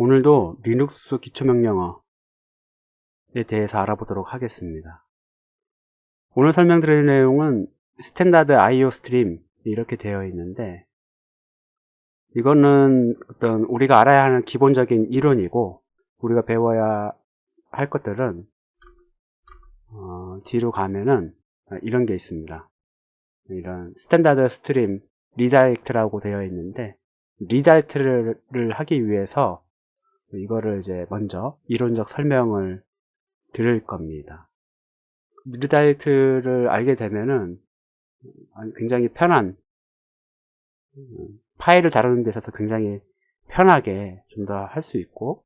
오늘도 리눅스 기초명령어에 대해서 알아보도록 하겠습니다. 오늘 설명드릴 내용은 스탠다드 IO 스트림 이렇게 되어 있는데, 이거는 어떤 우리가 알아야 하는 기본적인 이론이고, 우리가 배워야 할 것들은 뒤로 가면은 이런 게 있습니다. 이런 스탠다드 스트림 리다이렉트라고 되어 있는데, 리다이렉트를 하기 위해서 이거를 이제 먼저 이론적 설명을 드릴 겁니다. 리다이렉트를 알게 되면은 굉장히 편한, 파일을 다루는 데 있어서 굉장히 편하게 좀 더 할 수 있고,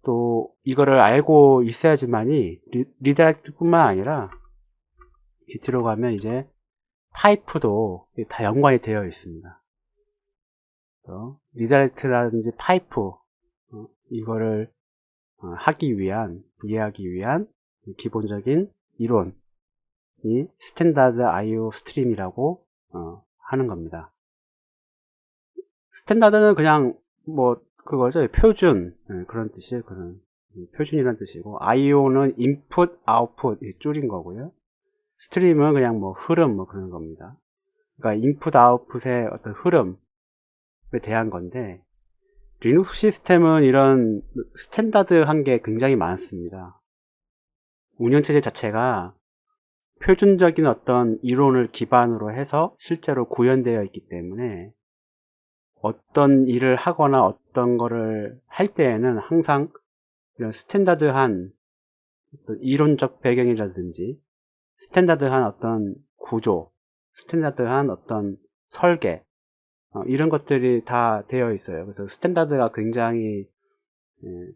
또 이거를 알고 있어야지만이 리다이렉트 뿐만 아니라 뒤로 가면 이제 파이프도 다 연관이 되어 있습니다. 리다이렉트라든지 파이프, 이거를 이해하기 위한 기본적인 이론이 스탠다드 IO 스트림이라고 하는 겁니다. 스탠다드는 그냥 그거죠. 표준, 그런 뜻이에요. 그런 표준이라는 뜻이고, IO는 인풋, 아웃풋 줄인 거고요. 스트림은 그냥 흐름 그런 겁니다. 그러니까 인풋, 아웃풋의 어떤 흐름에 대한 건데, 리눅스 시스템은 이런 스탠다드한 게 굉장히 많습니다. 운영체제 자체가 표준적인 어떤 이론을 기반으로 해서 실제로 구현되어 있기 때문에 어떤 일을 하거나 어떤 거를 할 때에는 항상 이런 스탠다드한 어떤 이론적 배경이라든지 스탠다드한 어떤 구조, 스탠다드한 어떤 설계, 이런 것들이 다 되어 있어요. 그래서 스탠다드가 굉장히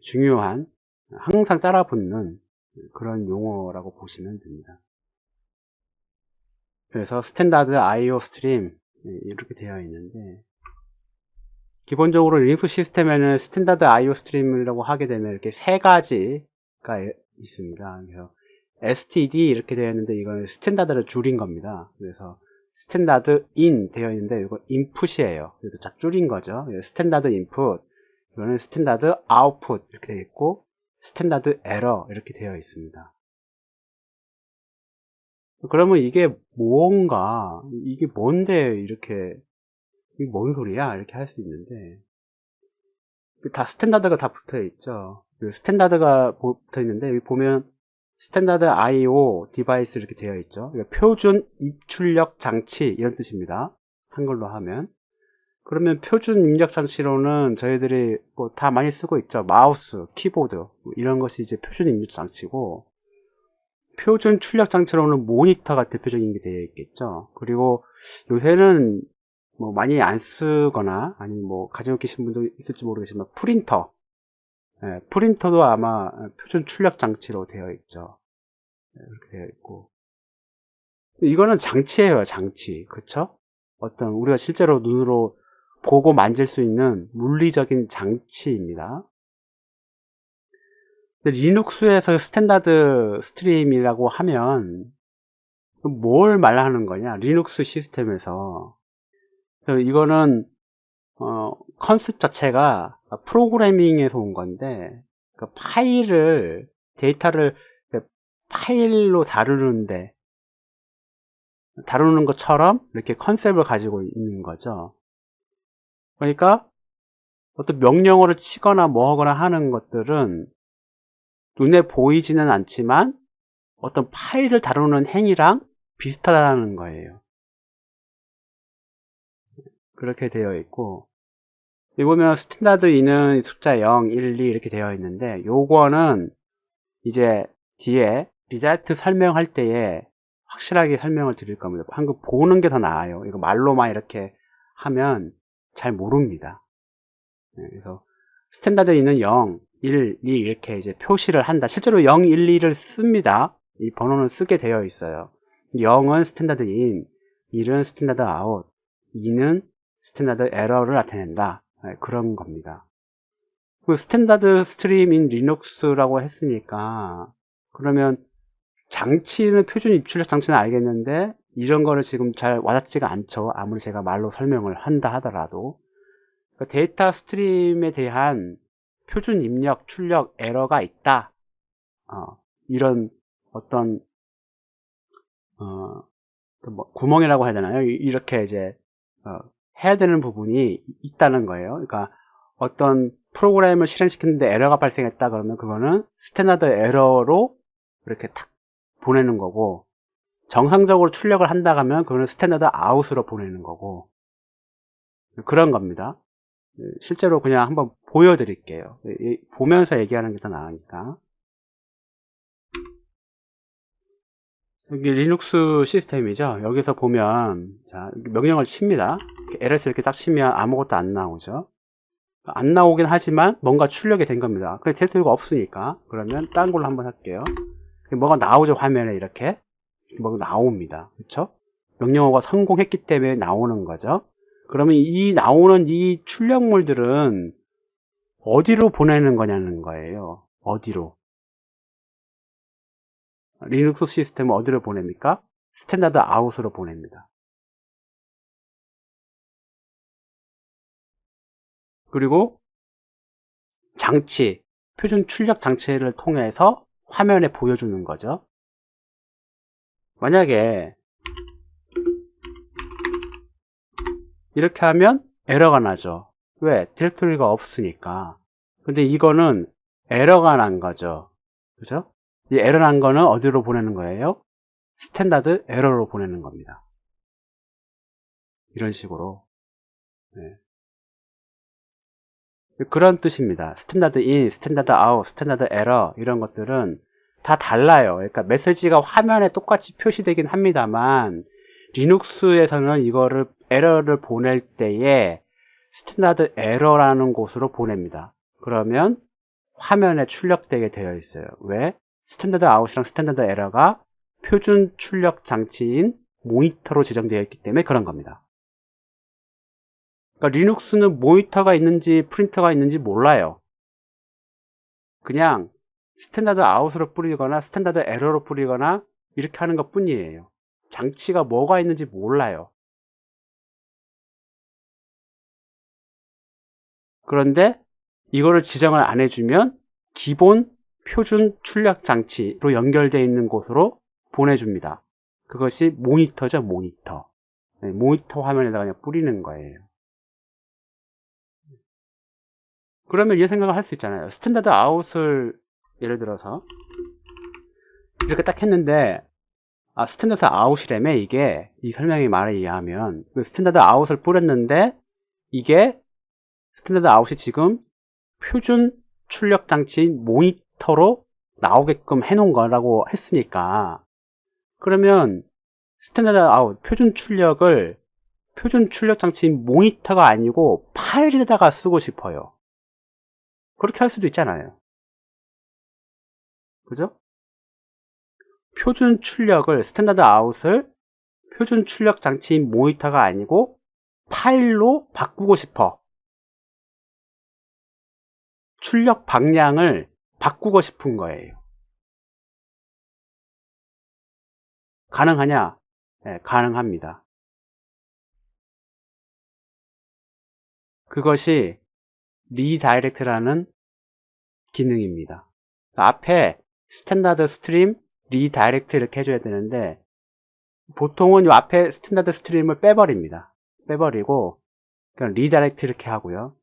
중요한, 항상 따라붙는 그런 용어라고 보시면 됩니다. 그래서 스탠다드 IO 스트림 이렇게 되어 있는데, 기본적으로 리눅스 시스템에는 스탠다드 IO 스트림이라고 하게 되면 이렇게 세 가지가 있습니다. 그래서 STD 이렇게 되어 있는데, 이건 스탠다드를 줄인 겁니다. 그래서 스탠다드 인 되어 있는데, 이거 인풋이에요. 그래서 다 줄인 거죠. 스탠다드 인풋, 이거는 스탠다드 아웃풋 이렇게 되어 있고, 스탠다드 에러 이렇게 되어 있습니다. 그러면 이게 이게 뭔데 이게 뭔 소리야? 이렇게 할 수 있는데, 다 스탠다드가 다 붙어 있죠. 스탠다드가 붙어 있는데, 여기 보면 스탠다드 IO 디바이스 이렇게 되어 있죠. 표준 입출력 장치 이런 뜻입니다. 한글로 하면. 그러면 표준 입력 장치로는 저희들이 다 많이 쓰고 있죠. 마우스, 키보드 이런 것이 이제 표준 입력 장치고, 표준 출력 장치로는 모니터가 대표적인 게 되어 있겠죠. 그리고 요새는 많이 안 쓰거나 아니면 가지고 계신 분도 있을지 모르겠지만 프린터, 프린터도 아마 표준 출력 장치로 되어 있죠. 이렇게 되어 있고, 이거는 장치예요. 장치. 그쵸? 어떤 우리가 실제로 눈으로 보고 만질 수 있는 물리적인 장치입니다. 리눅스에서 스탠다드 스트림이라고 하면 뭘 말하는 거냐? 리눅스 시스템에서 이거는 컨셉 자체가 프로그래밍에서 온 건데, 데이터를 파일로 다루는 것처럼 이렇게 컨셉을 가지고 있는 거죠. 그러니까 어떤 명령어를 치거나 하거나 하는 것들은 눈에 보이지는 않지만 어떤 파일을 다루는 행위랑 비슷하다는 거예요. 그렇게 되어 있고, 여기 보면 스탠다드 인은 숫자 0, 1, 2 이렇게 되어 있는데, 요거는 이제 뒤에 리자이트 설명할 때에 확실하게 설명을 드릴 겁니다. 방금 보는 게 더 나아요. 이거 말로만 이렇게 하면 잘 모릅니다. 그래서 스탠다드 인은 0, 1, 2 이렇게 이제 표시를 한다. 실제로 0, 1, 2를 씁니다. 이 번호는 쓰게 되어 있어요. 0은 스탠다드 인, 1은 스탠다드 아웃, 2는 스탠다드 에러를 나타낸다. 그런 겁니다. 그 스탠다드 스트림 인 리눅스라고 했으니까, 그러면 장치는 표준 입출력 장치는 알겠는데 이런 거를 지금 잘 와닿지가 않죠. 아무리 제가 말로 설명을 한다 하더라도. 데이터 스트림에 대한 표준 입력 출력 에러가 있다. 이런 어떤 뭐 구멍이라고 해야 되나요? 이렇게 이제 해야 되는 부분이 있다는 거예요. 그러니까 어떤 프로그램을 실행시켰는데 에러가 발생했다 그러면 그거는 스탠다드 에러로 이렇게 탁 보내는 거고, 정상적으로 출력을 한다 하면 그거는 스탠다드 아웃으로 보내는 거고, 그런 겁니다. 실제로 그냥 한번 보여드릴게요. 보면서 얘기하는 게 더 나으니까. 여기 리눅스 시스템이죠. 여기서 보면, 자, 명령을 칩니다. ls 이렇게 딱 치면 아무것도 안 나오죠. 안 나오긴 하지만 뭔가 출력이 된 겁니다. 근데 디렉토리가 없으니까. 그러면 딴 걸로 한번 할게요. 뭐가 나오죠, 화면에 이렇게. 뭐가 나옵니다. 그쵸? 명령어가 성공했기 때문에 나오는 거죠. 그러면 이 나오는 이 출력물들은 어디로 보내는 거냐는 거예요. 어디로? 리눅스 시스템은 어디로 보냅니까? 스탠다드 아웃으로 보냅니다. 그리고 장치, 표준 출력 장치를 통해서 화면에 보여주는 거죠. 만약에 이렇게 하면 에러가 나죠. 왜? 디렉토리가 없으니까. 근데 이거는 에러가 난 거죠. 그죠? 이 에러 난 거는 어디로 보내는 거예요? 스탠다드 에러로 보내는 겁니다. 이런 식으로. 네. 그런 뜻입니다. 스탠다드 인, 스탠다드 아웃, 스탠다드 에러 이런 것들은 다 달라요. 그러니까 메시지가 화면에 똑같이 표시되긴 합니다만 리눅스에서는 이거를 에러를 보낼 때에 스탠다드 에러라는 곳으로 보냅니다. 그러면 화면에 출력되게 되어 있어요. 왜? 스탠다드 아웃이랑 스탠다드 에러가 표준 출력 장치인 모니터로 지정되어 있기 때문에 그런 겁니다. 그러니까 리눅스는 모니터가 있는지 프린터가 있는지 몰라요. 그냥 스탠다드 아웃으로 뿌리거나 스탠다드 에러로 뿌리거나 이렇게 하는 것 뿐이에요. 장치가 뭐가 있는지 몰라요. 그런데 이거를 지정을 안 해주면 기본 표준 출력 장치로 연결되어 있는 곳으로 보내줍니다. 그것이 모니터죠, 모니터. 네, 모니터 화면에다가 그냥 뿌리는 거예요. 그러면 이 생각을 할 수 있잖아요. 스탠다드 아웃을 예를 들어서 이렇게 딱 했는데 스탠다드 아웃이라며 이게 이 설명의 말에 의하면 그 스탠다드 아웃을 뿌렸는데 이게 스탠다드 아웃이 지금 표준 출력 장치인 모니터로 나오게끔 해놓은 거라고 했으니까 그러면 스탠다드 아웃 표준 출력을 표준 출력 장치인 모니터가 아니고 파일에다가 쓰고 싶어요. 그렇게 할 수도 있잖아요. 그죠? 표준 출력을 스탠다드 아웃을 표준 출력 장치인 모니터가 아니고 파일로 바꾸고 싶어. 출력 방향을 바꾸고 싶은 거예요. 가능하냐? 네, 가능합니다. 그것이 리다이렉트라는 기능입니다. 앞에 스탠다드 스트림, 리다이렉트 이렇게 해줘야 되는데 보통은 이 앞에 스탠다드 스트림을 빼버립니다. 빼버리고 그냥 리다이렉트 이렇게 하고요.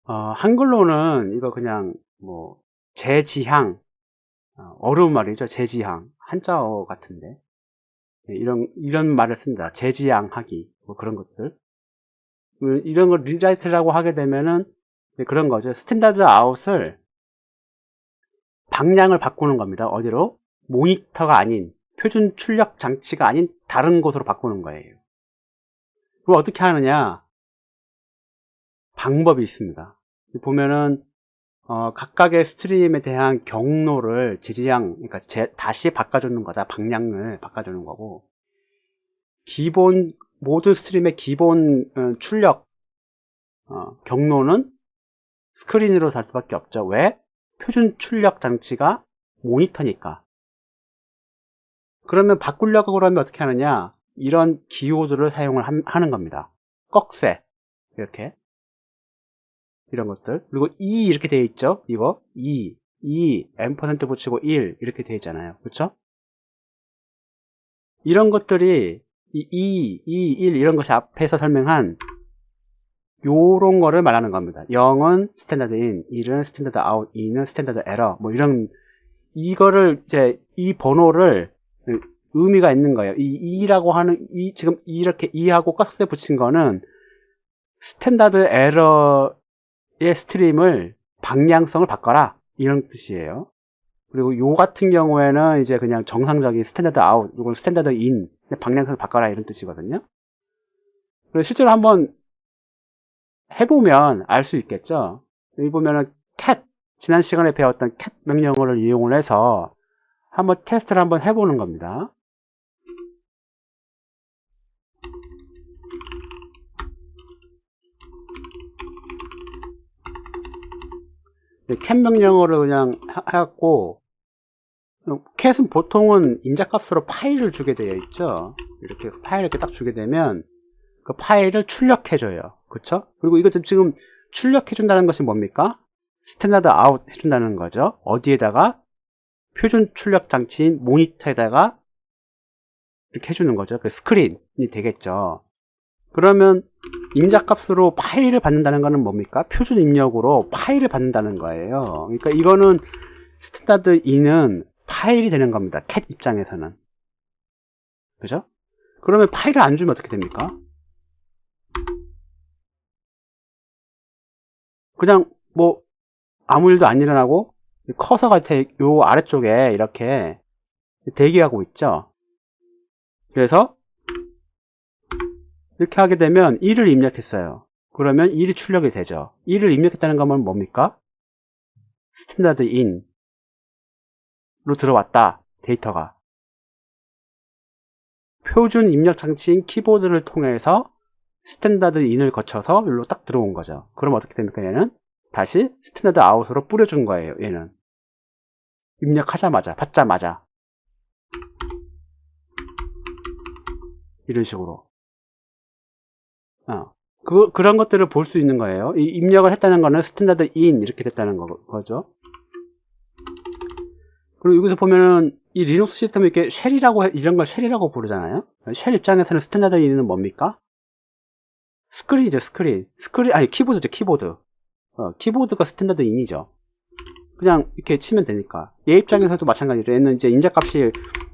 한글로는 이거 그냥 뭐 재지향, 어려운 말이죠. 재지향, 한자어 같은데 이런 말을 씁니다. 재지향하기 뭐 그런 것들. 이런 걸 리라이트라고 하게 되면은 그런 거죠. 스탠다드 아웃을 방향을 바꾸는 겁니다. 어디로? 모니터가 아닌 표준 출력 장치가 아닌 다른 곳으로 바꾸는 거예요. 그럼 어떻게 하느냐? 방법이 있습니다. 보면은 각각의 스트림에 대한 경로를 지지양, 그러니까 다시 바꿔주는 거다. 방향을 바꿔주는 거고 기본 모든 스트림의 기본 출력 경로는 스크린으로 달 수밖에 없죠. 왜? 표준 출력 장치가 모니터니까. 그러면 바꾸려고 그러면 어떻게 하느냐? 이런 기호들을 사용을 하는 겁니다. 꺽쇠 이렇게 이런 것들. 그리고 2 이렇게 되어 있죠. 이거 2 M% 붙이고 1 이렇게 되어 있잖아요. 그렇죠? 이런 것들이 1 이런 것이 앞에서 설명한 요런 거를 말하는 겁니다. 0은 스탠다드 인, 1은 스탠다드 아웃, 2는 스탠다드 에러, 뭐 이런, 이거를 이제 이 번호를 의미가 있는 거예요. 이 2라고 하는, 지금 이렇게 2하고 깍스에 붙인 거는 스탠다드 에러의 스트림을 방향성을 바꿔라 이런 뜻이에요. 그리고 요 같은 경우에는 이제 그냥 정상적인 스탠다드 아웃, 이건 스탠다드 인, 방향성을 바꿔라 이런 뜻이거든요. 그래서 실제로 한번 해보면 알 수 있겠죠. 여기 보면은 cat, 지난 시간에 배웠던 cat 명령어를 이용을 해서 한번 테스트를 한번 해보는 겁니다. cat 명령어를 그냥 해갖고, cat은 보통은 인자값으로 파일을 주게 되어 있죠. 이렇게 파일을 이렇게 딱 주게 되면 그 파일을 출력해줘요. 그쵸? 그리고 이거 지금 출력해준다는 것이 뭡니까? 스탠다드 아웃 해준다는 거죠. 어디에다가? 표준 출력 장치인 모니터에다가 이렇게 해주는 거죠. 그 스크린이 되겠죠. 그러면 인자값으로 파일을 받는다는 것은 뭡니까? 표준 입력으로 파일을 받는다는 거예요. 그러니까 이거는 스탠다드 인은 파일이 되는 겁니다. cat 입장에서는. 그죠? 그러면 파일을 안 주면 어떻게 됩니까? 그냥 뭐 아무 일도 안 일어나고 커서가 요 아래쪽에 이렇게 대기하고 있죠. 그래서 이렇게 하게 되면 1을 입력했어요. 그러면 1이 출력이 되죠. 1을 입력했다는 건 뭡니까? 스탠다드 인으로 들어왔다. 데이터가. 표준 입력 장치인 키보드를 통해서 스탠다드 인을 거쳐서 여기로 딱 들어온 거죠. 그럼 어떻게 됩니까? 얘는 다시 스탠다드 아웃으로 뿌려준 거예요. 얘는 입력하자마자 받자마자 이런 식으로 그런 것들을 볼 수 있는 거예요. 이 입력을 했다는 거는 스탠다드 인 이렇게 됐다는 거죠. 그리고 여기서 보면은 이 리눅스 시스템을 이렇게 쉘이라고 이런 걸 쉘이라고 부르잖아요. 쉘 입장에서는 스탠다드 인은 뭡니까? 스크린이죠. 스크린 아니 키보드죠. 키보드가 스탠다드 인이죠. 그냥 이렇게 치면 되니까. 얘 입장에서도 마찬가지로 얘는 이제 인자값이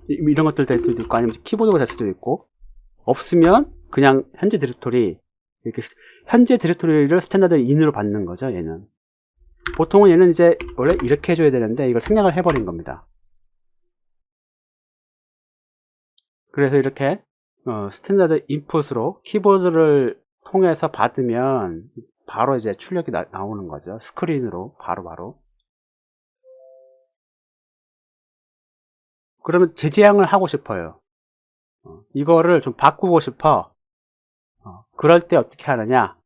이런 것들 될 수도 있고 아니면 키보드가 될 수도 있고, 없으면 그냥 현재 디렉토리, 이렇게 현재 디렉토리를 스탠다드 인으로 받는 거죠. 얘는 보통은 얘는 이제 원래 이렇게 해줘야 되는데 이걸 생략을 해버린 겁니다. 그래서 이렇게 스탠다드 인풋으로 키보드를 통해서 받으면 바로 이제 출력이 나오는 거죠. 스크린으로 바로. 그러면 재제양을 하고 싶어요. 이거를 좀 바꾸고 싶어. 그럴 때 어떻게 하느냐?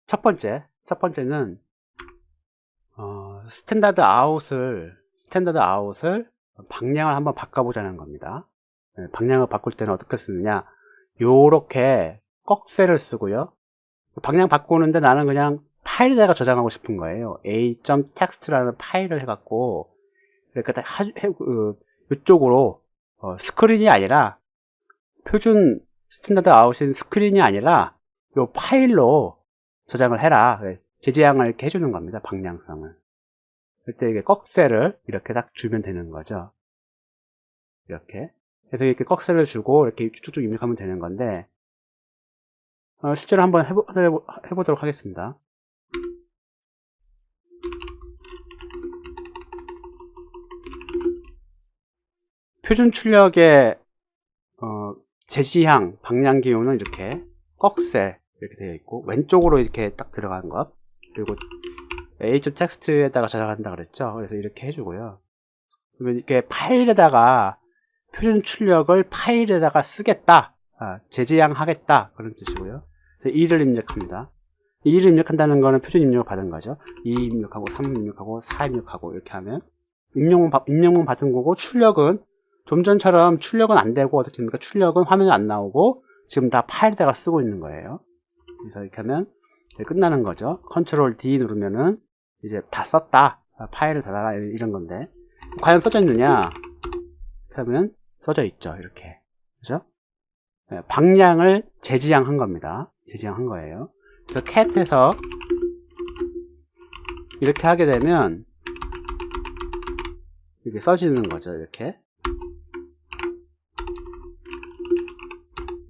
첫 번째는 스탠다드 아웃을 방향을 한번 바꿔보자는 겁니다. 방향을 바꿀 때는 어떻게 쓰느냐? 요렇게 꺽쇠를 쓰고요. 방향 바꾸는데 나는 그냥 파일에다가 저장하고 싶은 거예요. a.txt라는 파일을 해갖고 이렇게 딱 이쪽으로 스크린이 아니라 표준 스탠다드 아웃인 스크린이 아니라 요 파일로 저장을 해라. 재제양을 이렇게 해주는 겁니다. 방향성을. 그때 이게 꺽쇠를 이렇게 딱 주면 되는 거죠. 이렇게. 그래서 이렇게 꺽쇠를 주고 이렇게 쭉쭉 입력하면 되는 건데, 실제로 한번 해보도록 하겠습니다. 표준 출력의 제지향 방향 기호는 이렇게 꺽쇠 이렇게 되어 있고, 왼쪽으로 이렇게 딱 들어간 것, 그리고 a.txt에다가 저장한다 그랬죠. 그래서 이렇게 해주고요. 그러면 이렇게 파일에다가 표준 출력을 파일에다가 쓰겠다, 재제양 하겠다, 그런 뜻이고요. 2를 입력합니다. 2를 입력한다는 거는 표준 입력을 받은 거죠. 2 입력하고 3 입력하고 4 입력하고 이렇게 하면 입력만 받은 거고, 출력은 좀 전처럼 출력은 안 되고 어떻게 됩니까? 출력은 화면에 안 나오고 지금 다 파일에다가 쓰고 있는 거예요. 그래서 이렇게 하면 끝나는 거죠. 컨트롤 D 누르면은 이제 다 썼다. 파일을 닫아라 이런 건데 과연 써져 있느냐? 그러면 써져 있죠. 이렇게 그죠? 방량을 재지향한 겁니다. 재지향한 거예요. 그래서 cat에서 이렇게 하게 되면 이렇게 써지는 거죠. 이렇게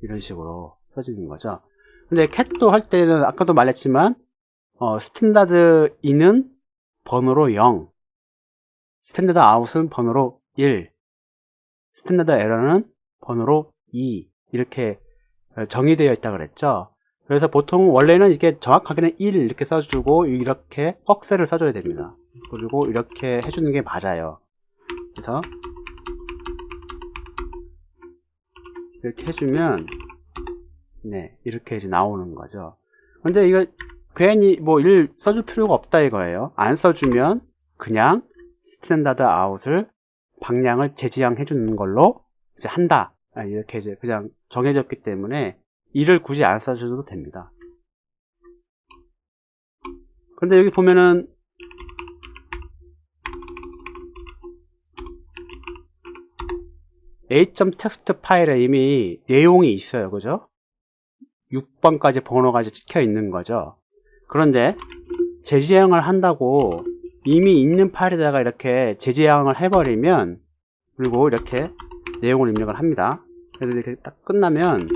이런 식으로 써지는 거죠. 근데 cat도 할 때는 아까도 말했지만 스탠다드 in은 번호로 0, 스탠다드 out은 번호로 1, 스탠다드 에러는 번호로 2 이렇게 정의되어 있다 그랬죠. 그래서 보통 원래는 이게 정확하게는 1 이렇게 써주고 이렇게 꺽쇠를 써줘야 됩니다. 그리고 이렇게 해주는 게 맞아요. 그래서 이렇게 해주면 네 이렇게 이제 나오는 거죠. 근데 이거 괜히 뭐 1 써줄 필요가 없다 이거예요. 안 써주면 그냥 스탠다드 아웃을 방량을 재지향해 주는 걸로 이제 한다. 이렇게 이제 그냥 정해졌기 때문에 1을 굳이 안 써줘도 됩니다. 근데 여기 보면은 a.txt 파일에 이미 내용이 있어요. 그죠? 6번까지 번호가 이제 찍혀 있는 거죠. 그런데 재지향을 한다고 이미 있는 파일에다가 이렇게 재지향을 해버리면 그리고 이렇게 내용을 입력을 합니다. 그래서 이렇게 딱 끝나면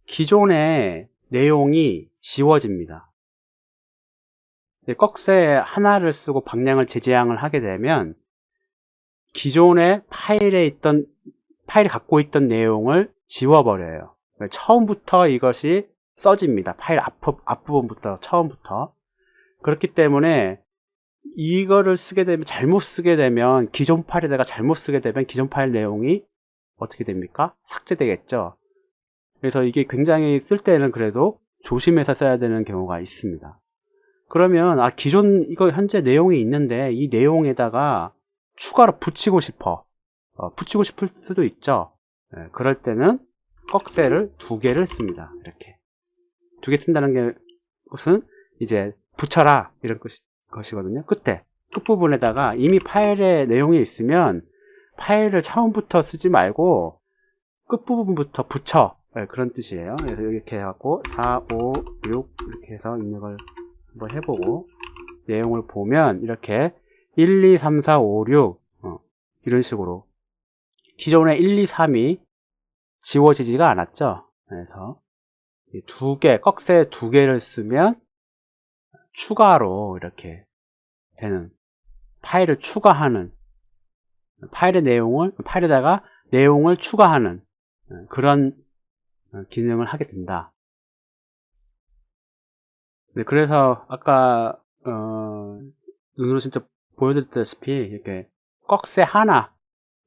기존의 내용이 지워집니다. 꺽쇠 하나를 쓰고 방량을 재지향을 하게 되면 기존의 파일이 갖고 있던 내용을 지워버려요. 처음부터 이것이 써집니다. 파일 앞부분부터 처음부터. 그렇기 때문에 이거를 쓰게 되면 잘못 쓰게 되면 기존 파일에다가 잘못 쓰게 되면 기존 파일 내용이 어떻게 됩니까? 삭제되겠죠. 그래서 이게 굉장히 쓸 때는 그래도 조심해서 써야 되는 경우가 있습니다. 그러면 기존 이거 현재 내용이 있는데 이 내용에다가 추가로 붙이고 싶어. 붙이고 싶을 수도 있죠. 그럴 때는 꺽쇠를 2개를 씁니다. 이렇게 2개 쓴다는 것은 이제 붙여라 이런 것이거든요. 끝부분에다가 이미 파일에 내용이 있으면 파일을 처음부터 쓰지 말고 끝부분부터 붙여 그런 뜻이에요. 그래서 이렇게 해갖고 4, 5, 6 이렇게 해서 입력을 한번 해보고 내용을 보면 이렇게 1, 2, 3, 4, 5, 6 이런 식으로 기존의 1, 2, 3이 지워지지가 않았죠. 그래서 꺽쇠 2개를 쓰면 추가로 이렇게 되는 파일을 추가하는 파일에다가 내용을 추가하는 그런 기능을 하게 된다. 네, 그래서 아까 눈으로 진짜 보여드렸다시피 이렇게 꺽쇠 하나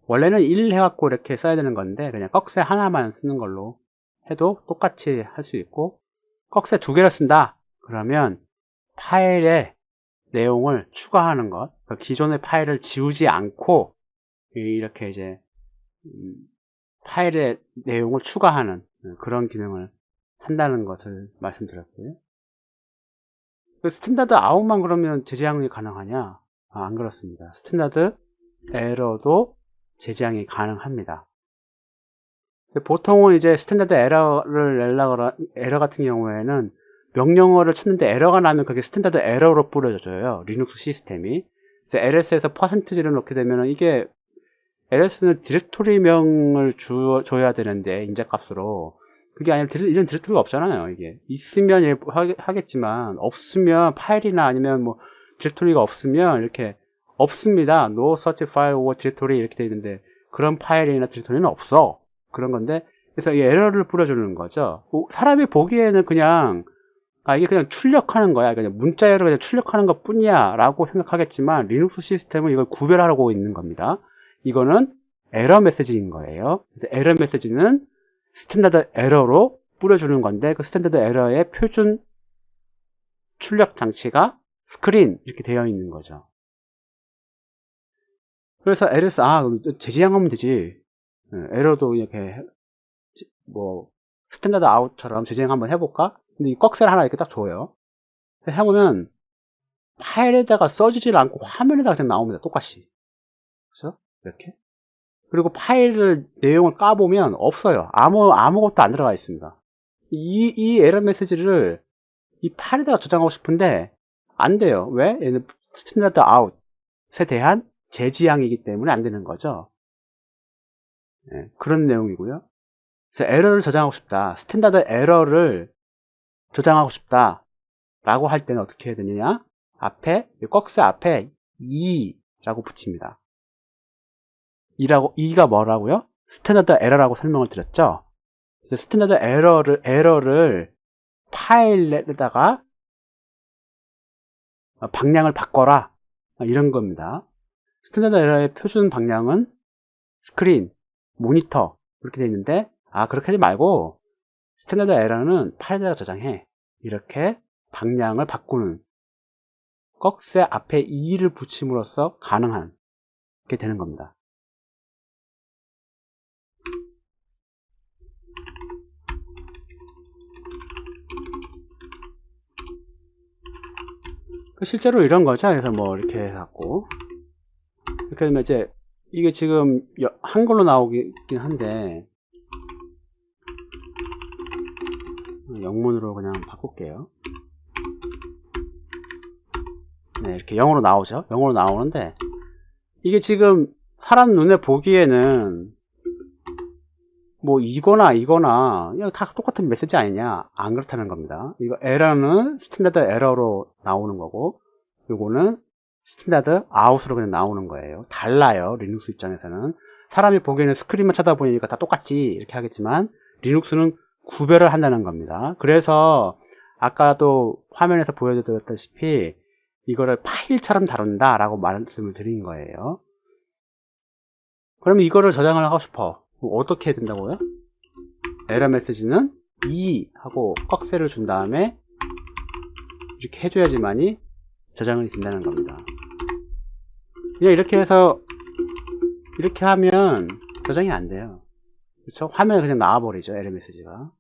원래는 1 해갖고 이렇게 써야 되는 건데 그냥 꺽쇠 하나만 쓰는 걸로 해도 똑같이 할 수 있고 꺽쇠 2개를 쓴다 그러면 파일에 내용을 추가하는 것 기존의 파일을 지우지 않고 이렇게 이제 파일에 내용을 추가하는 그런 기능을 한다는 것을 말씀드렸고요. 스탠다드 아웃만 그러면 재지향이 가능하냐? 안 그렇습니다. 스탠다드 에러도 재지향이 가능합니다. 보통은 이제 스탠다드 에러 같은 경우에는 명령어를 쳤는데 에러가 나면 그게 스탠다드 에러로 뿌려져요. 리눅스 시스템이. 그래서 ls에서 %를 넣게 되면 이게 ls는 디렉토리명을 줘야 되는데 인자값으로 그게 아니라 이런 디렉토리가 없잖아요. 이게 있으면 하겠지만 없으면 파일이나 아니면 뭐 디렉토리가 없으면 이렇게 없습니다. No such file or directory 이렇게 되어 있는데 그런 파일이나 디렉토리는 없어. 그런 건데 그래서 이 에러를 뿌려주는 거죠. 사람이 보기에는 그냥 이게 그냥 출력하는 거야. 그냥 문자 에러를 그냥 출력하는 것 뿐이야 라고 생각하겠지만 리눅스 시스템은 이걸 구별하고 있는 겁니다. 이거는 에러 메시지인 거예요. 그래서 에러 메시지는 스탠다드 에러로 뿌려주는 건데 그 스탠다드 에러의 표준 출력 장치가 스크린 이렇게 되어 있는 거죠. 그래서 ls 재지향하면 되지. 에러도 이렇게 뭐 스탠다드 아웃처럼 재생 한번 해볼까? 근데 이 꺽쇠를 하나 이렇게 딱 줘요. 해보면 파일에다가 써지질 않고 화면에다가 그냥 나옵니다. 똑같이. 그죠? 이렇게. 그리고 파일을 내용을 까보면 없어요. 아무것도 안 들어가 있습니다. 이 에러 메시지를 이 파일에다가 저장하고 싶은데 안 돼요. 왜? 얘는 스탠다드 아웃에 대한 재지향이기 때문에 안 되는 거죠. 네, 그런 내용이고요. 그래서 에러를 저장하고 싶다. 스탠다드 에러를 저장하고 싶다. 라고 할 때는 어떻게 해야 되느냐? 앞에, 꺽쇠 앞에 2라고 붙입니다. 2가 뭐라고요? 스탠다드 에러라고 설명을 드렸죠? 그래서 스탠다드 에러를 파일에다가 방향을 바꿔라. 이런 겁니다. 스탠다드 에러의 표준 방향은 스크린, 모니터 이렇게 되어 있는데 그렇게 하지 말고 스탠다드 에러는 파일에다가 저장해. 이렇게 방향을 바꾸는 꺽쇠 앞에 2를 붙임으로써 가능한 게 되는 겁니다. 실제로 이런 거죠. 그래서 뭐 이렇게 해갖고 이렇게 되면 이제 이게 지금 한글로 나오긴 한데 영문으로 그냥 바꿀게요. 네, 이렇게 영어로 나오죠. 영어로 나오는데 이게 지금 사람 눈에 보기에는 뭐 이거나 그냥 다 똑같은 메시지 아니냐? 안 그렇다는 겁니다. 이거 에러는 스탠다드 에러로 나오는 거고 요거는 스탠다드 아웃으로 그냥 나오는 거예요. 달라요. 리눅스 입장에서는 사람이 보기에는 스크린만 쳐다보니까 다 똑같지 이렇게 하겠지만 리눅스는 구별을 한다는 겁니다. 그래서 아까도 화면에서 보여드렸다시피 이거를 파일처럼 다룬다 라고 말씀을 드린 거예요. 그러면 이거를 저장을 하고 싶어. 어떻게 해야 된다고요? 에러 메시지는 2 하고 꺽쇠를 준 다음에 이렇게 해줘야지만이 저장이 된다는 겁니다. 그냥 이렇게 해서 이렇게 하면 저장이 안 돼요. 그렇죠? 화면에 그냥 나와버리죠. 에러 메시지가.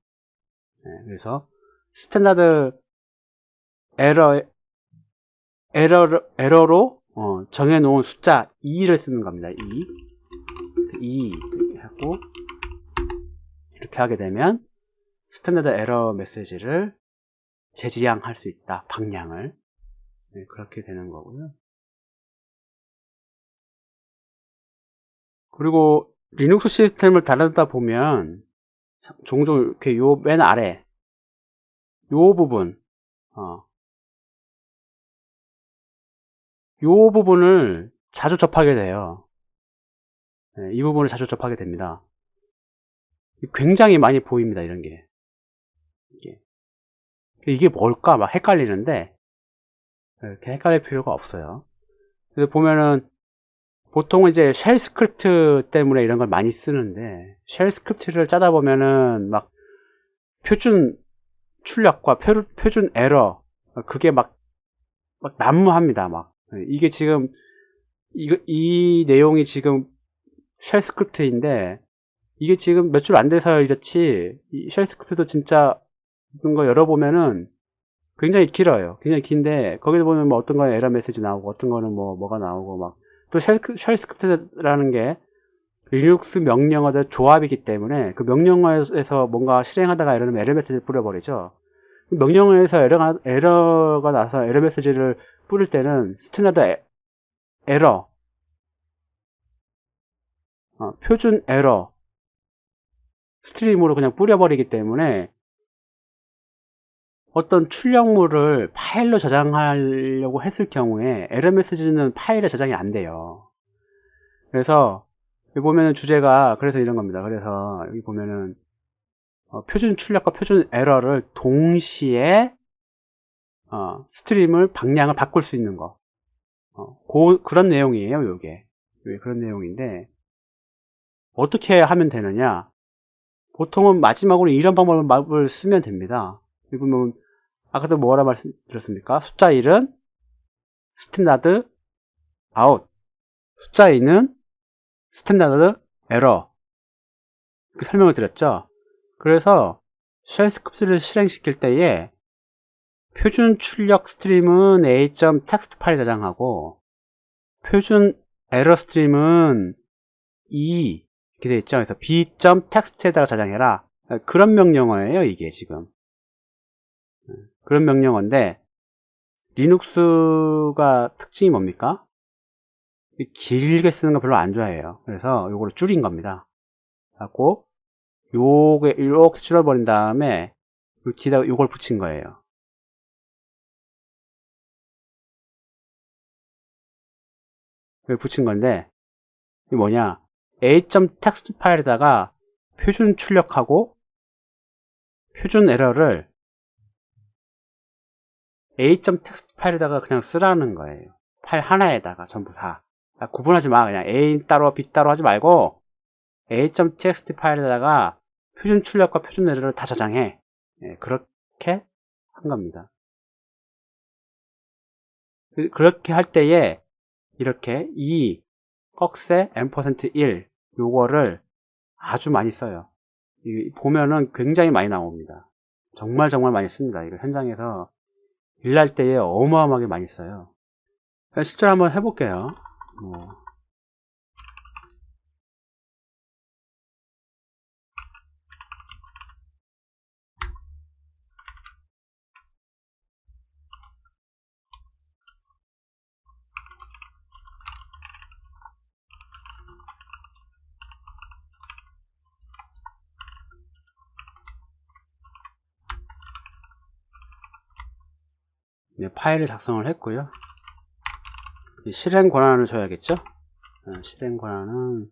네, 그래서 스탠다드 에러로 정해놓은 숫자 2를 쓰는 겁니다. 2 하고 이렇게 하게 되면 스탠다드 에러 메시지를 재지향할 수 있다. 방향을. 네, 그렇게 되는 거고요. 그리고 리눅스 시스템을 다루다 보면 종종 이렇게 요 맨 아래 요 부분 요 부분을 자주 접하게 돼요. 네, 이 부분을 자주 접하게 됩니다. 굉장히 많이 보입니다. 이런 게 이게 뭘까 막 헷갈리는데 이렇게 헷갈릴 필요가 없어요. 그래서 보면은 보통은 이제 쉘 스크립트 때문에 이런 걸 많이 쓰는데 쉘 스크립트를 짜다 보면은 막 표준 출력과 표준 에러 그게 막 난무합니다. 막 이게 지금 이 내용이 지금 쉘 스크립트인데 이게 지금 몇 줄 안 돼서 이렇지 이 쉘 스크립트도 진짜 이런 거 열어보면은 굉장히 길어요. 굉장히 긴데 거기서 보면 뭐 어떤 거는 에러 메시지 나오고 어떤 거는 뭐가 나오고 막 또 쉘 스크립트라는 게 리눅스 명령어들 조합이기 때문에 그 명령어에서 뭔가 실행하다가 이러면 에러 메시지를 뿌려버리죠. 명령어에서 에러가 나서 에러 메시지를 뿌릴 때는 스탠다드 에러 표준 에러 스트림으로 그냥 뿌려버리기 때문에 어떤 출력물을 파일로 저장하려고 했을 경우에 에러 메시지는 파일에 저장이 안 돼요. 그래서 여기 보면은 주제가 그래서 이런 겁니다. 그래서 여기 보면은 표준 출력과 표준 에러를 동시에 스트림을 방향을 바꿀 수 있는 거 그런 내용이에요. 요게 그런 내용인데 어떻게 하면 되느냐 보통은 마지막으로 이런 방법을 쓰면 됩니다. 여기 보면 아까도 뭐라 말씀드렸습니까? 숫자 1은 스탠다드 아웃 숫자 2는 스탠다드 에러 이렇게 설명을 드렸죠. 그래서 쉘 스크립트를 실행시킬 때에 표준 출력 스트림은 a.txt 파일에 저장하고 표준 에러 스트림은 이렇게 되어 있죠. 그래서 b.txt에다가 저장해라. 그런 명령어예요, 이게 지금. 그런 명령어인데 리눅스가 특징이 뭡니까? 길게 쓰는 거 별로 안 좋아해요. 그래서 요거를 줄인 겁니다. 하고 요게 이렇게 줄여버린 다음에 요 뒤에다가 요걸 붙인 거예요. 여기 붙인 건데 이게 뭐냐, a.txt 파일에다가 표준 출력하고 표준 에러를 a.txt 파일에다가 그냥 쓰라는 거예요. 파일 하나에다가 전부 다. 구분하지 마. 그냥 a 따로 b 따로 하지 말고 a.txt 파일에다가 표준 출력과 표준 에러를 다 저장해. 예, 그렇게 한 겁니다. 그렇게 할 때에 이렇게 이 꺽쇠 m%1 요거를 아주 많이 써요. 보면은 굉장히 많이 나옵니다. 정말 많이 씁니다. 이거 현장에서 일할 때에 어마어마하게 많이 써요. 실제로 한번 해볼게요. 네, 파일을 작성을 했고요. 실행 권한을 줘야겠죠. 실행 권한은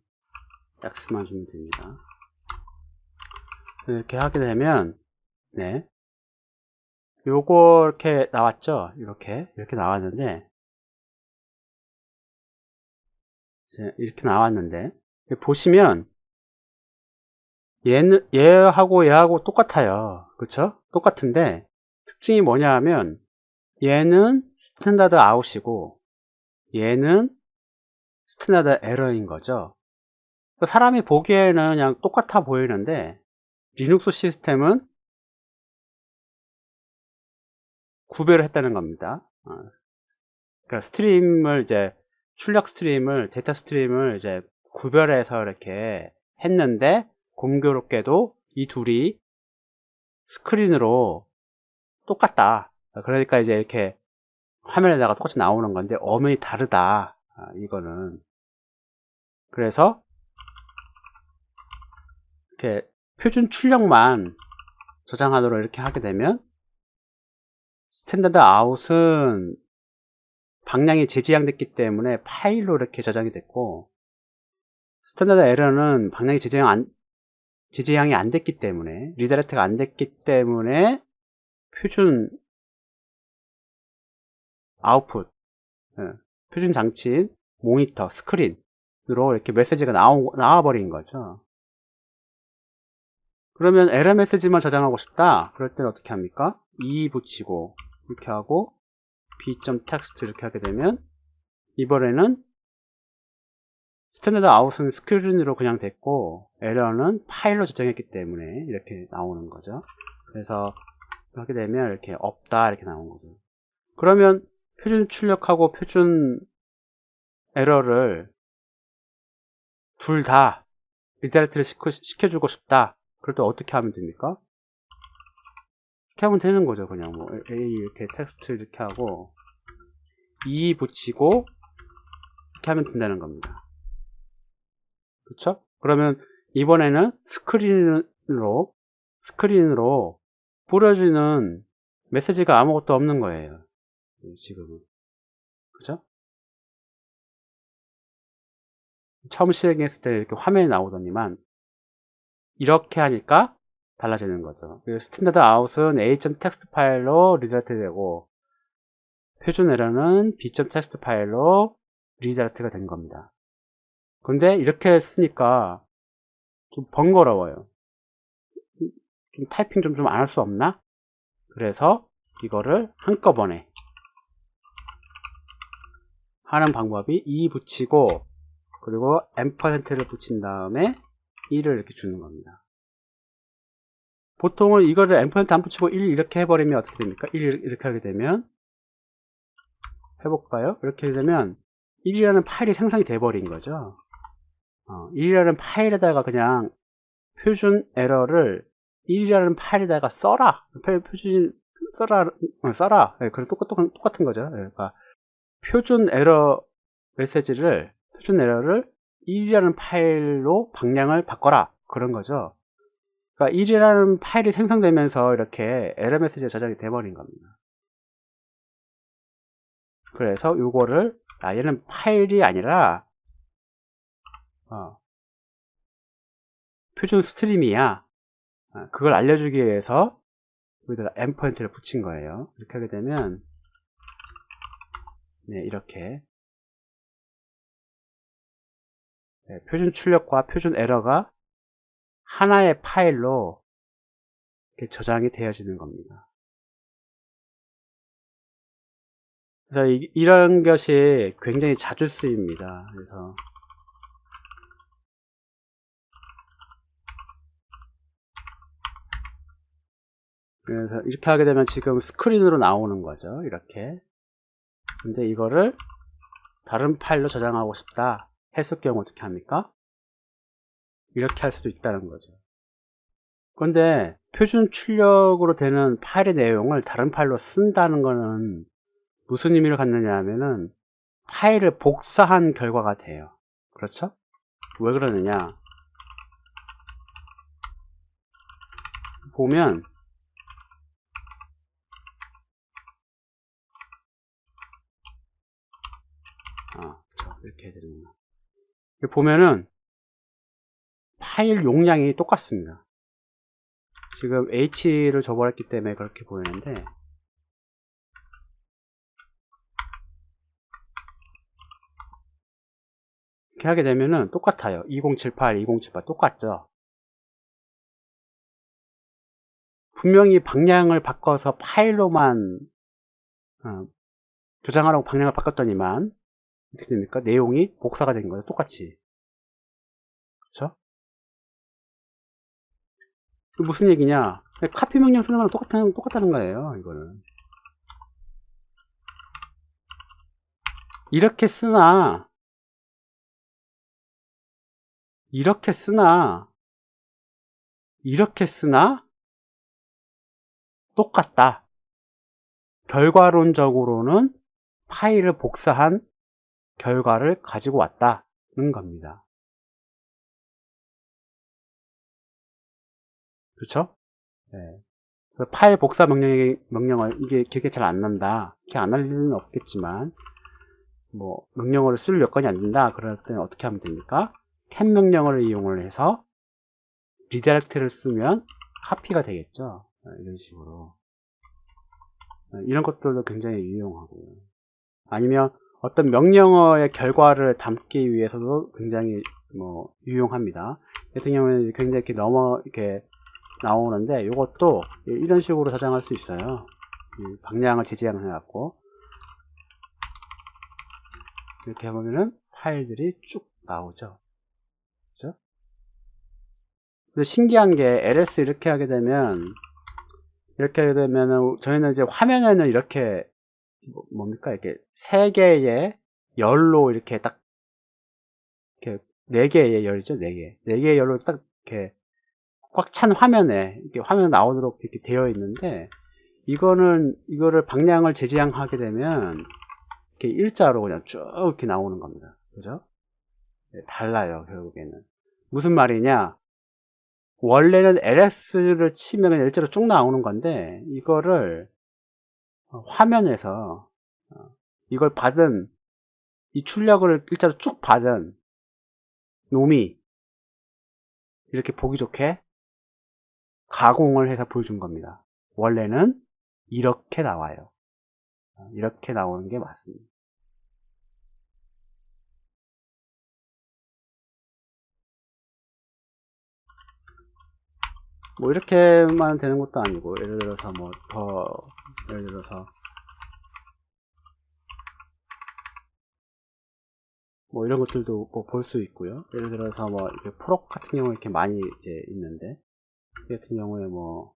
X만 주면 됩니다. 이렇게 하게 되면 네, 요거 이렇게 나왔죠. 이렇게 나왔는데 이렇게 나왔는데 보시면 얘하고 똑같아요. 그쵸? 똑같은데 특징이 뭐냐 하면 얘는 스탠다드 아웃이고 얘는 스탠다드 에러인 거죠. 사람이 보기에는 그냥 똑같아 보이는데 리눅스 시스템은 구별을 했다는 겁니다. 그러니까 스트림을 이제 출력 스트림을 데이터 스트림을 이제 구별해서 이렇게 했는데 공교롭게도 이 둘이 스크린으로 똑같다. 그러니까 이제 이렇게 화면에다가 똑같이 나오는 건데 엄연히 다르다. 이거는 그래서 이렇게 표준 출력만 저장하도록 이렇게 하게 되면 스탠다드 아웃은 방향이 재지향됐기 때문에 파일로 이렇게 저장이 됐고 스탠다드 에러는 방향이 재지향이 안 됐기 때문에 리다이렉트가 안 됐기 때문에 표준 아웃풋 표준 장치인 모니터, 스크린으로 이렇게 메시지가 나와버린 거죠. 그러면 에러 메시지만 저장하고 싶다. 그럴 때는 어떻게 합니까? E 붙이고 이렇게 하고 b.txt 이렇게 하게 되면 이번에는 스탠다드 아웃은 스크린으로 그냥 됐고 에러는 파일로 저장했기 때문에 이렇게 나오는 거죠. 그래서 하게 되면 이렇게 없다 이렇게 나오는 거죠. 그러면 표준 출력하고 표준 에러를 둘 다 리다이렉트를 시켜주고 싶다. 그럴 때 어떻게 하면 됩니까? 이렇게 하면 되는 거죠. 그냥 뭐 A 이렇게 텍스트 이렇게 하고 E 붙이고 이렇게 하면 된다는 겁니다. 그렇죠? 그러면 이번에는 스크린으로 뿌려지는 메시지가 아무것도 없는 거예요. 지금은. 그죠? 처음 실행했을 때 이렇게 화면이 나오더니만 이렇게 하니까 달라지는 거죠. 스탠다드 아웃은 a.txt 파일로 리다이렉트 되고 표준 에러는 b.txt 파일로 리다이렉트가 된 겁니다. 근데 이렇게 쓰니까 좀 번거로워요. 좀 타이핑 좀 안 할 수 없나? 그래서 이거를 한꺼번에 하는 방법이 E 붙이고 그리고 %를 붙인 다음에 1을 이렇게 주는 겁니다. 보통은 이거를 endpoint 안 붙이고 1 이렇게 해버리면 어떻게 됩니까? 1 이렇게 하게 되면 해볼까요? 이렇게 되면 1이라는 파일이 생성이 돼버린 거죠. 1이라는 파일에다가 그냥 표준 에러를 1이라는 파일에다가 써라. 표준 써라. 네, 그럼 똑같은 거죠. 네, 그러니까 표준 에러를 1이라는 파일로 방향을 바꿔라. 그런 거죠. 그러니까 1이라는 파일이 생성되면서 이렇게 에러 메시지가 저장이 돼버린 겁니다. 그래서 요거를 얘는 파일이 아니라 표준 스트림이야. 그걸 알려주기 위해서 여기다가 endpoint를 붙인 거예요. 이렇게 하게 되면 네, 이렇게 표준 출력과 표준 에러가 하나의 파일로 이렇게 저장이 되어지는 겁니다. 그래서 이런 것이 굉장히 자주 쓰입니다. 그래서 이렇게 하게 되면 지금 스크린으로 나오는 거죠. 이렇게. 근데 이거를 다른 파일로 저장하고 싶다 했을 경우 어떻게 합니까? 이렇게 할 수도 있다는 거죠. 그런데 표준 출력으로 되는 파일의 내용을 다른 파일로 쓴다는 거는 무슨 의미를 갖느냐 하면은 파일을 복사한 결과가 돼요. 그렇죠? 왜 그러느냐 보면 이렇게 해야 되는구나. 보면은 파일 용량이 똑같습니다. 지금 H를 줘버렸기 때문에 그렇게 보이는데 이렇게 하게 되면은 똑같아요. 2078, 2078 똑같죠. 분명히 방향을 바꿔서 파일로만 저장하라고 방향을 바꿨더니만 어떻게 됩니까? 내용이 복사가 된 거예요. 똑같이. 그렇죠? 무슨 얘기냐? 카피 명령 쓰는 거랑 똑같다는 거예요. 이거는 이렇게 쓰나 이렇게 쓰나 똑같다. 결과론적으로는 파일을 복사한 결과를 가지고 왔다는 겁니다. 그렇죠? 네. 파일 복사 명령을 이게 기억이 잘 안 난다. 기억 안 날 일은 없겠지만 뭐 명령어를 쓸 여건이 안 된다. 그럴 때는 어떻게 하면 됩니까? 캔 명령어를 이용을 해서 리다이렉트를 쓰면 카피가 되겠죠. 이런 식으로 이런 것들도 굉장히 유용하고요. 아니면 어떤 명령어의 결과를 담기 위해서도 굉장히 유용합니다. 같은 경우에는 굉장히 이렇게 나오는데 이것도 이런 식으로 저장할 수 있어요. 방향을 제지향해 갖고 이렇게 하면은 파일들이 쭉 나오죠. 그죠? 근데 신기한 게 ls 이렇게 하게 되면 저희는 이제 화면에는 이렇게 뭡니까 이렇게 세 개의 열로 이렇게 딱 이렇게 네 개의 열이죠. 네 개의 열로 딱 이렇게 꽉 찬 화면에 이렇게 화면 나오도록 이렇게 되어 있는데 이거를 방향을 제지향하게 되면 이렇게 일자로 그냥 쭉 이렇게 나오는 겁니다. 그죠? 네, 달라요. 결국에는 무슨 말이냐? 원래는 LS를 치면 그냥 일자로 쭉 나오는 건데 이거를 화면에서 이걸 받은 이 출력을 일자로 쭉 받은 놈이 이렇게 보기 좋게 가공을 해서 보여준 겁니다. 원래는 이렇게 나와요. 이렇게 나오는 게 맞습니다. 뭐 이렇게만 되는 것도 아니고 예를 들어서 뭐 이런 것들도 볼 수 있고요. 예를 들어서 이렇게 프록 같은 경우 이렇게 많이 이제 있는데 이 같은 경우에 뭐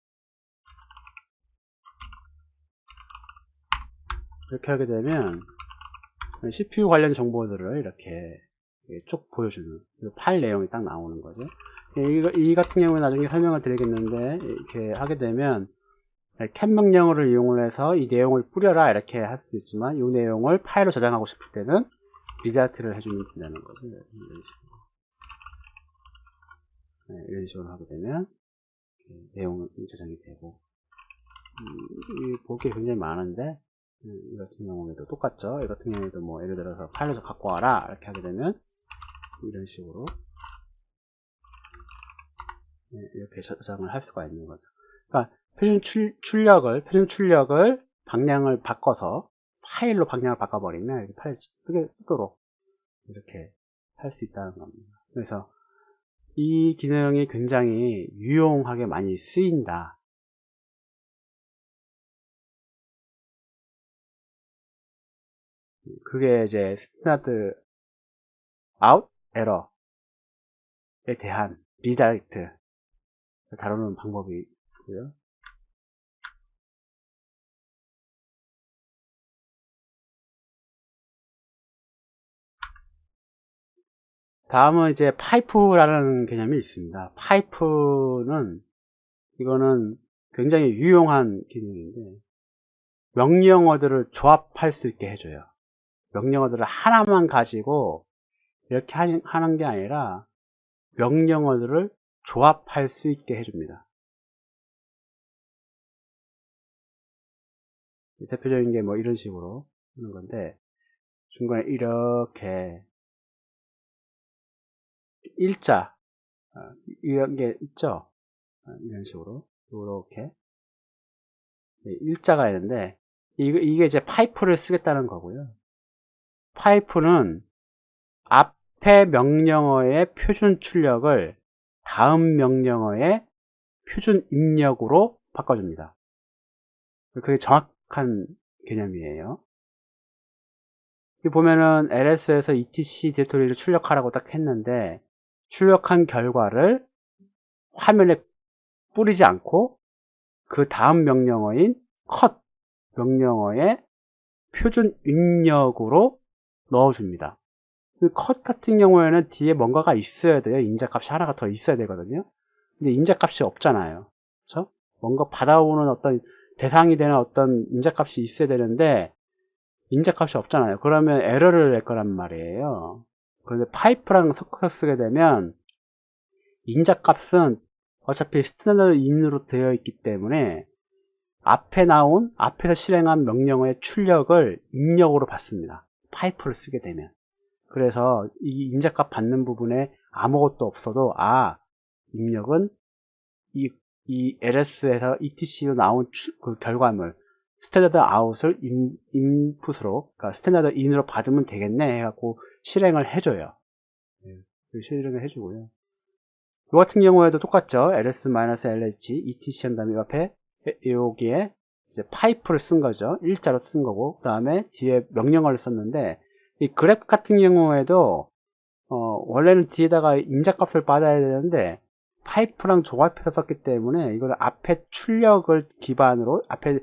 이렇게 하게 되면 CPU 관련 정보들을 이렇게 쭉 보여주는 파일 내용이 딱 나오는 거죠. 이 같은 경우에 나중에 설명을 드리겠는데, 이렇게 하게 되면 cat 명령어를 이용을 해서 이 내용을 뿌려라 이렇게 할 수도 있지만, 이 내용을 파일로 저장하고 싶을 때는 리자트를 해주면 된다는 거죠. 이런 식으로 하게 되면 내용이 저장이 되고, 볼 게 굉장히 많은데, 이 같은 경우에도 똑같죠. 이 같은 경우에도 뭐 예를 들어서 파일에서 갖고 와라 이렇게 하게 되면 이런 식으로 이렇게 저장을 할 수가 있는 거죠. 그러니까 표준 출력을 방향을 바꿔서 파일로 방향을 바꿔버리면 이렇게 파일 쓰도록 이렇게 할 수 있다는 겁니다. 그래서 이 기능이 굉장히 유용하게 많이 쓰인다. 그게 이제 스탠다드 아웃 에러에 대한 리다이렉트 다루는 방법이고요. 다음은 이제 파이프라는 개념이 있습니다. 파이프는 이거는 굉장히 유용한 기능인데, 명령어들을 조합할 수 있게 해줘요. 명령어들을 하나만 가지고 이렇게 하는 게 아니라 명령어들을 조합할 수 있게 해줍니다. 대표적인 게 뭐 이런 식으로 하는 건데, 중간에 이렇게 일자 이런 게 있죠. 이런 식으로 이렇게 일자가 있는데, 이게 이제 파이프를 쓰겠다는 거고요. 파이프는 앞에 명령어의 표준 출력을 다음 명령어의 표준 입력으로 바꿔줍니다. 그게 정확한 개념이에요. 여기 보면은 LS에서 etc 디렉토리를 출력하라고 딱 했는데, 출력한 결과를 화면에 뿌리지 않고 그 다음 명령어인 cut 명령어의 표준 입력으로 넣어줍니다. 그 cut 같은 경우에는 뒤에 뭔가가 있어야 돼요. 인자값이 하나가 더 있어야 되거든요. 근데 인자값이 없잖아요. 그렇죠? 뭔가 받아오는 어떤 대상이 되는 어떤 인자값이 있어야 되는데 인자값이 없잖아요. 그러면 에러를 낼 거란 말이에요. 그런데 파이프랑 섞어서 쓰게 되면 인자값은 어차피 스탠다드 인으로 되어 있기 때문에 앞에서 실행한 명령어의 출력을 입력으로 받습니다. 파이프를 쓰게 되면. 그래서 이 인자값 받는 부분에 아무것도 없어도, 입력은 이 LS에서 ETC로 나온 그 결과물, 스탠다드 아웃을 인풋으로, 그러니까 스탠다드 인으로 받으면 되겠네 해갖고 실행을 해줘요. 실행을 해주고요. 이 같은 경우에도 똑같죠. ls-lh etc 한 다음에 옆에 여기에 이제 파이프를 쓴 거죠. 일자로 쓴 거고, 그 다음에 뒤에 명령어를 썼는데, 이 그래프 같은 경우에도 원래는 뒤에다가 인자값을 받아야 되는데 파이프랑 조합해서 썼기 때문에 이걸 앞에 출력을 기반으로 앞에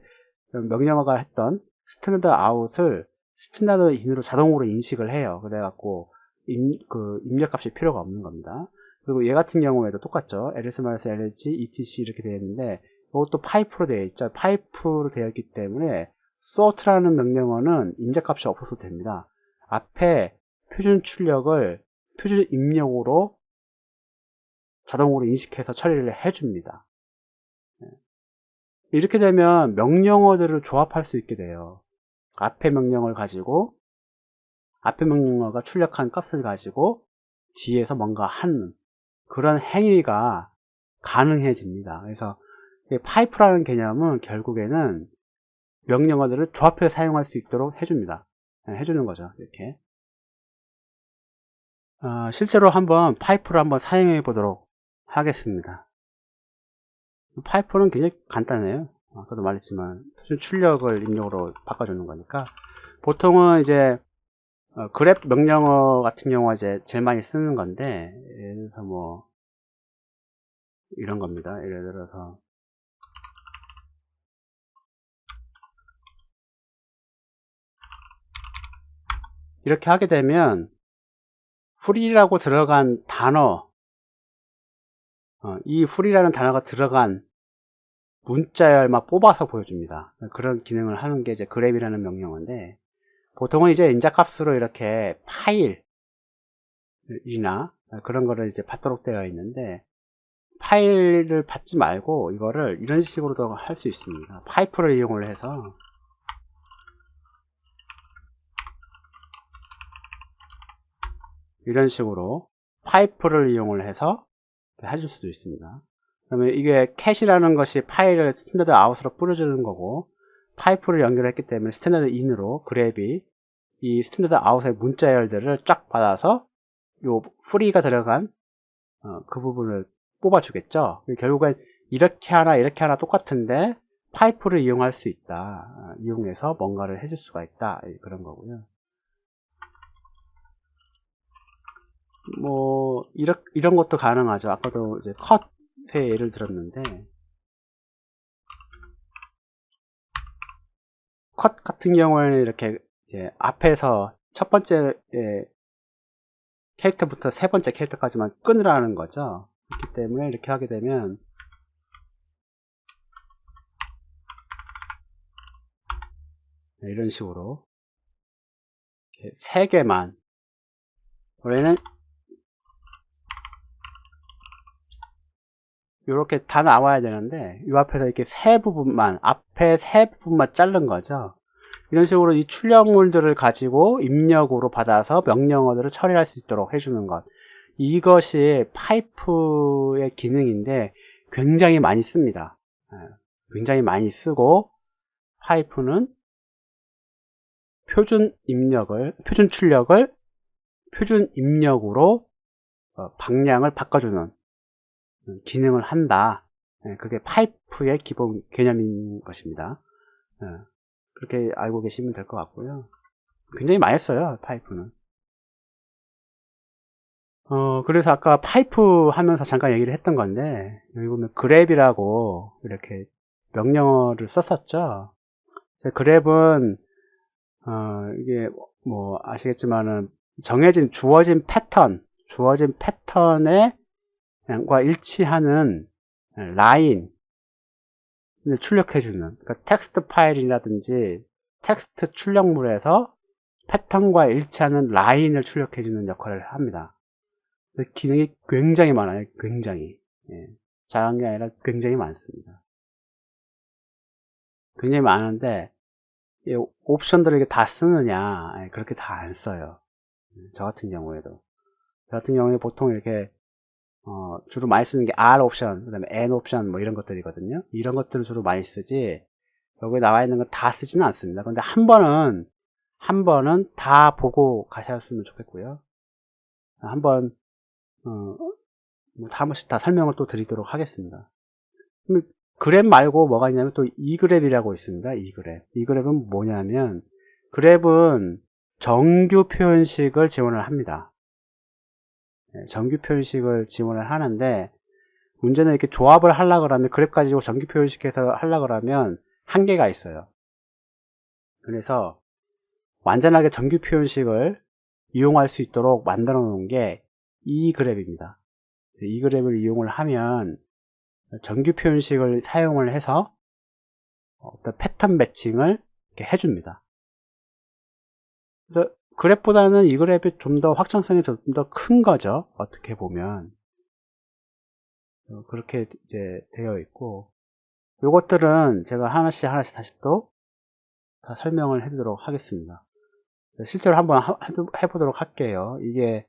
명령어가 했던 스탠다드 아웃을 스탠다드 인으로 자동으로 인식을 해요. 그래갖고 입력값이 필요가 없는 겁니다. 그리고 얘 같은 경우에도 똑같죠. ls-lh etc 이렇게 되어 있는데 이것도 파이프로 되어 있죠. 파이프로 되어 있기 때문에 sort라는 명령어는 인자값이 없어도 됩니다. 앞에 표준 출력을 표준 입력으로 자동으로 인식해서 처리를 해줍니다. 이렇게 되면 명령어들을 조합할 수 있게 돼요. 앞에 명령어를 가지고 앞에 명령어가 출력한 값을 가지고 뒤에서 뭔가 하는 그런 행위가 가능해집니다. 그래서 파이프라는 개념은 결국에는 명령어들을 조합해서 사용할 수 있도록 해줍니다. 해주는 거죠. 이렇게. 실제로 한번 파이프를 한번 사용해 보도록 하겠습니다. 파이프는 굉장히 간단해요. 아까도 말했지만 표준 출력을 입력으로 바꿔주는 거니까 보통은 이제 그래프 명령어 같은 경우가 이제 제일 많이 쓰는 건데, 예를 들어서 뭐 이런 겁니다. 예를 들어서 이렇게 하게 되면 free라고 들어간 단어, 이 free라는 단어가 들어간 문자열만 뽑아서 보여줍니다. 그런 기능을 하는 게 이제 grab이라는 명령어인데, 보통은 이제 인자값으로 이렇게 파일이나 그런 거를 이제 받도록 되어 있는데, 파일을 받지 말고 이거를 이런 식으로도 할 수 있습니다. 파이프를 이용을 해서 이런 식으로 파이프를 이용을 해서 해줄 수도 있습니다. 그러면 이게 캣이라는 것이 파일을 스탠다드 아웃으로 뿌려주는 거고, 파이프를 연결했기 때문에 스탠다드 인으로 그랩이 이 스탠다드 아웃의 문자열들을 쫙 받아서 요 프리가 들어간 그 부분을 뽑아주겠죠. 결국엔 이렇게 하나 똑같은데 파이프를 이용할 수 있다. 이용해서 뭔가를 해줄 수가 있다. 그런 거고요. 뭐 이런 것도 가능하죠. 아까도 이제 컷의 예를 들었는데, 컷 같은 경우에는 이렇게 이제 앞에서 첫 번째 캐릭터부터 세 번째 캐릭터까지만 끊으라는 거죠. 그렇기 때문에 이렇게 하게 되면 이런 식으로 세 개만, 원래는 이렇게 다 나와야 되는데 이 앞에서 이렇게 세 부분만, 앞에 세 부분만 자른 거죠. 이런 식으로 이 출력물들을 가지고 입력으로 받아서 명령어들을 처리할 수 있도록 해주는 것, 이것이 파이프의 기능인데 굉장히 많이 씁니다. 굉장히 많이 쓰고, 파이프는 표준 출력을 표준 입력으로 방향을 바꿔주는 기능을 한다. 그게 파이프의 기본 개념인 것입니다. 그렇게 알고 계시면 될 것 같고요. 굉장히 많이 써요, 파이프는. 그래서 아까 파이프 하면서 잠깐 얘기를 했던 건데, 여기 보면 그랩이라고 이렇게 명령어를 썼었죠. 그랩은 이게 뭐 아시겠지만은 주어진 패턴에 과 일치하는 라인을 출력해주는, 그러니까 텍스트 파일이라든지 텍스트 출력물에서 패턴과 일치하는 라인을 출력해주는 역할을 합니다. 기능이 굉장히 많아요. 굉장히. 작은 게 아니라 굉장히 많습니다. 굉장히 많은데 옵션들을 이렇게 다 쓰느냐, 그렇게 다 안 써요. 저 같은 경우에도. 보통 이렇게 주로 많이 쓰는 게 R 옵션, 그 다음에 N 옵션 뭐 이런 것들이거든요. 이런 것들을 주로 많이 쓰지, 여기 나와 있는 건 다 쓰지는 않습니다. 근데 한 번은 다 보고 가셨으면 좋겠고요. 한번 한 번씩 다 설명을 또 드리도록 하겠습니다. 그랩 말고 뭐가 있냐면 또 이그랩이라고 있습니다. 이그랩은 뭐냐면, 그랩은 정규 표현식을 지원을 합니다. 정규 표현식을 지원을 하는데, 문제는 이렇게 조합을 하려고 하면, 그랩 가지고 정규 표현식해서 하려고 하면 한계가 있어요. 그래서 완전하게 정규 표현식을 이용할 수 있도록 만들어 놓은 게 이그랩입니다. 이그랩을 이용을 하면 정규 표현식을 사용을 해서 어떤 패턴 매칭을 이렇게 해줍니다. 그래서 그랩보다는 이그랩이 좀 더 확장성이 좀 더 큰 거죠. 어떻게 보면. 그렇게 이제 되어 있고, 요것들은 제가 하나씩 다시 또 다 설명을 해드리도록 하겠습니다. 실제로 한번 해보도록 할게요. 이게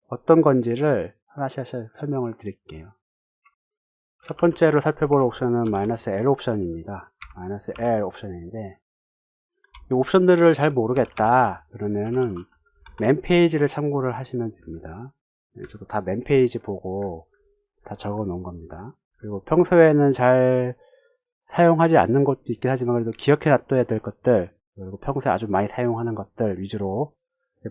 어떤 건지를 하나씩 설명을 드릴게요. 첫 번째로 살펴볼 옵션은 -L 옵션입니다. -L 옵션인데, 이 옵션들을 잘 모르겠다 그러면은 맨 페이지를 참고를 하시면 됩니다. 저도 다 맨 페이지 보고 다 적어 놓은 겁니다. 그리고 평소에는 잘 사용하지 않는 것도 있긴 하지만 그래도 기억해 놔둬야 될 것들, 그리고 평소에 아주 많이 사용하는 것들 위주로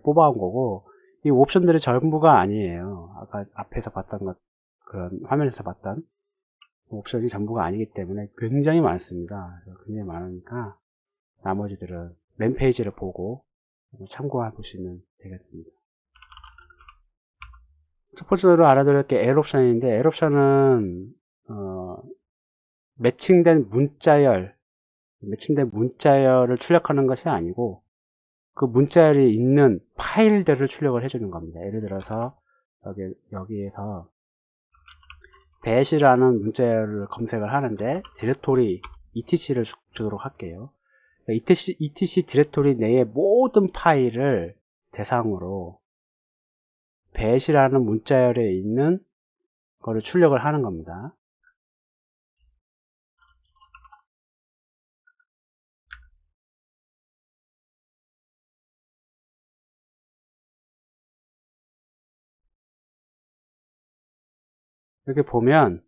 뽑아온 거고, 이 옵션들이 전부가 아니에요. 아까 앞에서 봤던 것, 그런 화면에서 봤던 옵션이 전부가 아니기 때문에 굉장히 많습니다. 굉장히 많으니까 나머지들은 맨 페이지를 보고 참고해 보시면 되겠습니다. 첫 번째로 알아둘 게 L 옵션인데, L 옵션은 매칭된 문자열을 출력하는 것이 아니고 그 문자열이 있는 파일들을 출력을 해주는 겁니다. 예를 들어서 여기에서 bat이라는 문자열을 검색을 하는데 디렉토리 etc를 주도록 할게요. etc 디렉토리 내의 모든 파일을 대상으로 bat이라는 문자열에 있는 거를 출력을 하는 겁니다. 이렇게 보면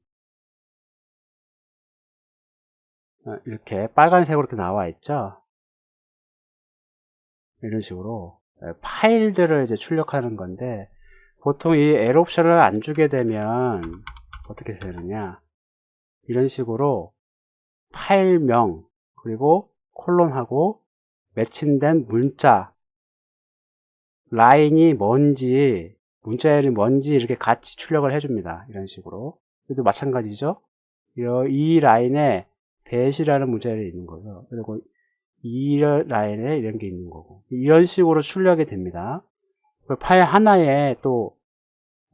이렇게 빨간색으로 이렇게 나와 있죠. 이런 식으로 파일들을 이제 출력하는 건데, 보통 이 L 옵션을 안 주게 되면 어떻게 되느냐, 이런 식으로 파일명 그리고 콜론하고 매칭된 문자 라인이 뭔지, 문자열이 뭔지 이렇게 같이 출력을 해줍니다. 이런 식으로. 그래도 마찬가지죠. 이 라인에 bat이라는 문자열이 있는 거죠. 그리고 이 라인에 이런 게 있는 거고, 이런 식으로 출력이 됩니다. 파일 하나에 또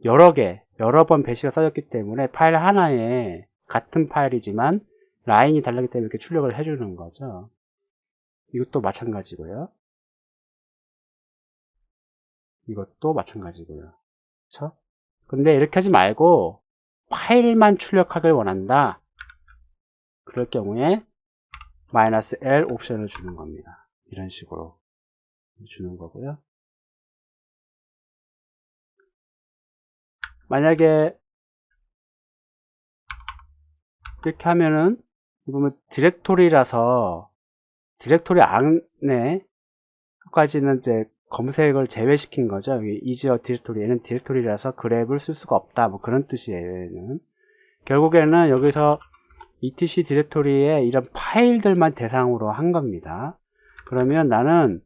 여러 번 bat이가 써졌기 때문에 파일 하나에 같은 파일이지만 라인이 다르기 때문에 이렇게 출력을 해주는 거죠. 이것도 마찬가지고요. 이것도 마찬가지고요. 그렇죠? 근데 이렇게 하지 말고 파일만 출력하길 원한다. 그럴 경우에 -L 옵션을 주는 겁니다. 이런 식으로 주는 거고요. 만약에 이렇게 하면은 보면 디렉토리라서 디렉토리 안에 까지는 이제 검색을 제외시킨 거죠. 이지어 디렉토리, 얘는 디렉토리라서 그랩을 쓸 수가 없다, 뭐 그런 뜻이에요. 얘는 결국에는 여기서 etc 디렉토리에 이런 파일들만 대상으로 한 겁니다. 그러면 나는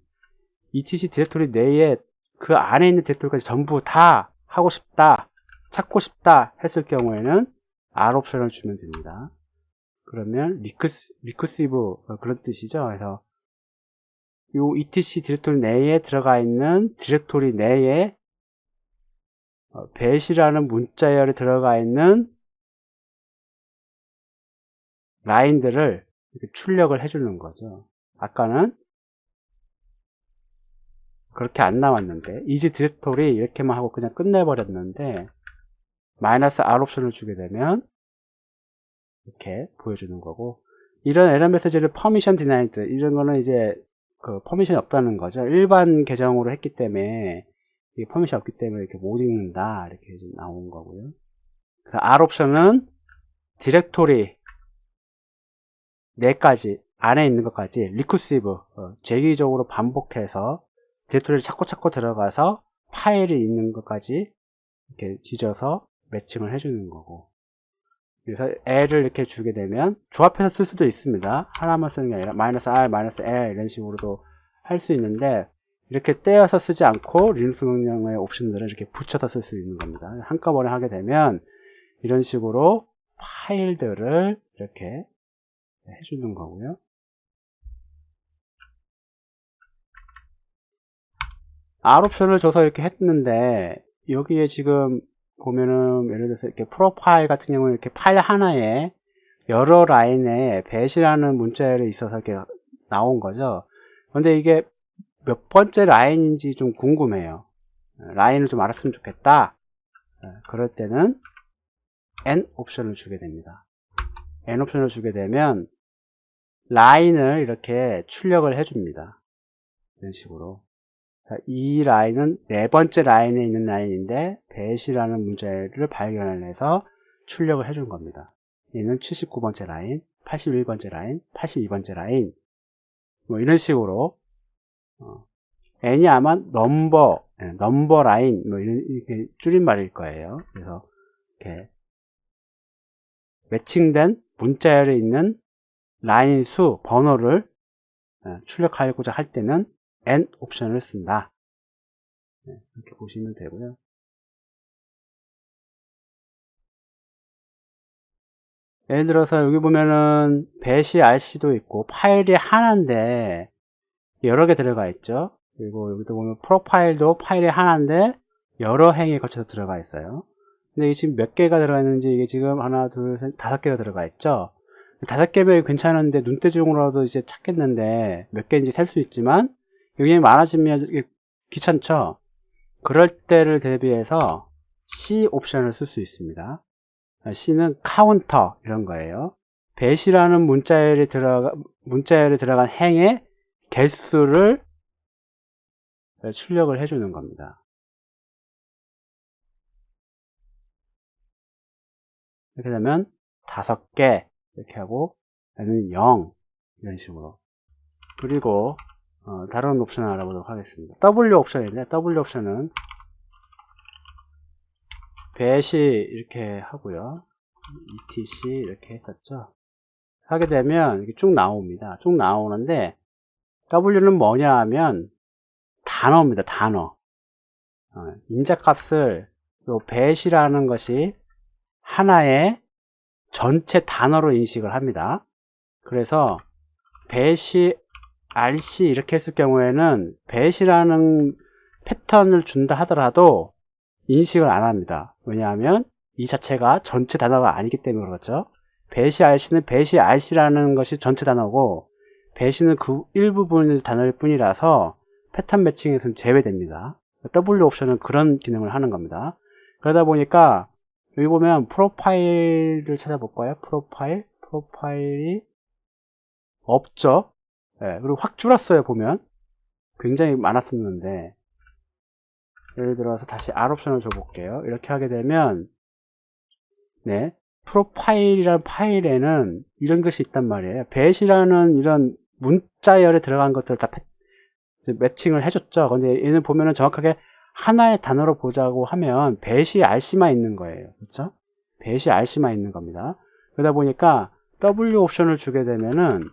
etc 디렉토리 내에 그 안에 있는 디렉토리까지 전부 다 하고 싶다, 찾고 싶다 했을 경우에는 R 옵션을 주면 됩니다. 그러면 리커시브 그런 뜻이죠. 그래서 요 etc 디렉토리 내에 들어가 있는 디렉토리 내에 bat이라는 문자열에 들어가 있는 라인들을 이렇게 출력을 해주는 거죠. 아까는 그렇게 안 나왔는데 이지 디렉토리 이렇게만 하고 그냥 끝내버렸는데 -R 옵션을 주게 되면 이렇게 보여주는 거고, 이런 에러 메시지를 퍼미션 디나이드, 이런 거는 이제 그 퍼미션이 없다는 거죠. 일반 계정으로 했기 때문에 이 퍼미션 없기 때문에 이렇게 못 읽는다, 이렇게 나온 거고요. 그래서 R 옵션은 디렉토리 4가지 안에 있는 것까지 리쿠시브 재기적으로 반복해서 디렉토리를 찾고 들어가서 파일이 있는 것까지 이렇게 뒤져서 매칭을 해주는 거고, 그래서 L을 이렇게 주게 되면 조합해서 쓸 수도 있습니다. 하나만 쓰는 게 아니라 -R, -L 이런 식으로도 할 수 있는데, 이렇게 떼어서 쓰지 않고 리눅스 명령의 옵션들을 이렇게 붙여서 쓸 수 있는 겁니다. 한꺼번에 하게 되면 이런 식으로 파일들을 이렇게 해주는 거고요. R 옵션을 줘서 이렇게 했는데, 여기에 지금 보면은 예를 들어서 이렇게 프로파일 같은 경우는 이렇게 파일 하나에 여러 라인에 bat이라는 문자열이 있어서 이렇게 나온 거죠. 근데 이게 몇 번째 라인인지 좀 궁금해요. 라인을 좀 알았으면 좋겠다. 그럴 때는 N 옵션을 주게 됩니다. N 옵션을 주게 되면 라인을 이렇게 출력을 해줍니다. 이런 식으로. 이 라인은 4번째 라인에 있는 라인인데 bat이라는 문자열을 발견해서 출력을 해준 겁니다. 얘는 79번째 라인, 81번째 라인, 82번째 라인, 뭐 이런 식으로 N이 아마 넘버 라인 뭐 이렇게 줄임말일 거예요. 그래서 이렇게 매칭된 문자열에 있는 라인 수, 번호를 출력하고자 할 때는 AND 옵션을 쓴다. 이렇게 보시면 되고요. 예를 들어서 여기 보면은 배시 RC도 있고 파일이 하나인데 여러 개 들어가 있죠. 그리고 여기도 보면 프로파일도 파일이 하나인데 여러 행에 걸쳐서 들어가 있어요. 근데 이게 지금 몇 개가 들어가 있는지, 이게 지금 하나, 둘, 셋, 5개가 들어가 있죠. 5개면 괜찮은데 눈대중으로도 이제 찾겠는데 몇 개인지 셀 수 있지만 여기 많아지면 귀찮죠. 그럴 때를 대비해서 C 옵션을 쓸 수 있습니다. C는 카운터 이런 거예요. 배시라는 문자열에 들어간 행의 개수를 출력을 해주는 겁니다. 이렇게 되면 5개 이렇게 하고, 얘는 0 이런 식으로. 그리고 다른 옵션을 알아보도록 하겠습니다. W 옵션인데, W 옵션은 배시 이렇게 하고요, etc 이렇게 했었죠. 하게 되면 이렇게 쭉 나옵니다. 쭉 나오는데 W는 뭐냐 하면 단어입니다. 단어. 인자값을 배시라는 것이 하나의 전체 단어로 인식을 합니다. 그래서 배시 RC 이렇게 했을 경우에는 배시라는 패턴을 준다 하더라도 인식을 안 합니다. 왜냐하면 이 자체가 전체 단어가 아니기 때문에 그렇죠. 배시 RC는 배시 RC라는 것이 전체 단어고 배시는 그 일부분의 단어일 뿐이라서 패턴 매칭에서는 제외됩니다. W 옵션은 그런 기능을 하는 겁니다. 그러다 보니까 여기 보면 프로파일을 찾아볼까요? 프로파일이 없죠. 네, 그리고 확 줄었어요. 보면 굉장히 많았었는데, 예를 들어서 다시 R 옵션을 줘볼게요. 이렇게 하게 되면 네, 프로파일이라는 파일에는 이런 것이 있단 말이에요. 배시라는 이런 문자열에 들어간 것들을 다 매칭을 해줬죠. 근데 얘는 보면은 정확하게 하나의 단어로 보자고 하면 배시 RC만 있는 거예요. 그렇죠? 배시 RC만 있는 겁니다. 그러다 보니까 W 옵션을 주게 되면은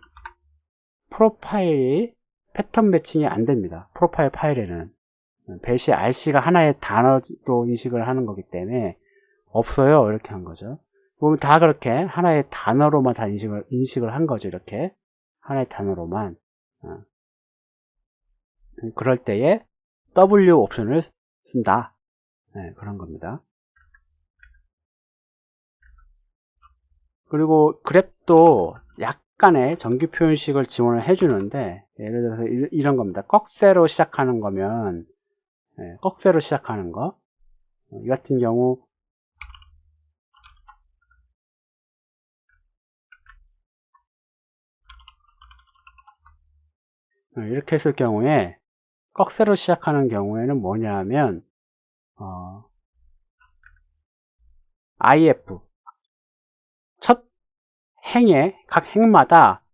프로파일이 패턴 매칭이 안 됩니다. 프로파일 파일에는 배시 RC가 하나의 단어로 인식을 하는 거기 때문에 없어요. 이렇게 한 거죠. 보면 다 그렇게 하나의 단어로만 다 인식을 한 거죠. 이렇게 하나의 단어로만. 그럴 때에 W 옵션을 쓴다. 네, 그런 겁니다. 그리고 그랩도 약간의 정규 표현식을 지원을 해주는데, 예를 들어서 이런 겁니다. 꺽쇠로 시작하는 거면, 네, 꺽쇠로 시작하는 거. 이 같은 경우, 이렇게 했을 경우에, 꺽쇠로 시작하는 경우에는 뭐냐 하면, if, 첫 행에, 각 행마다,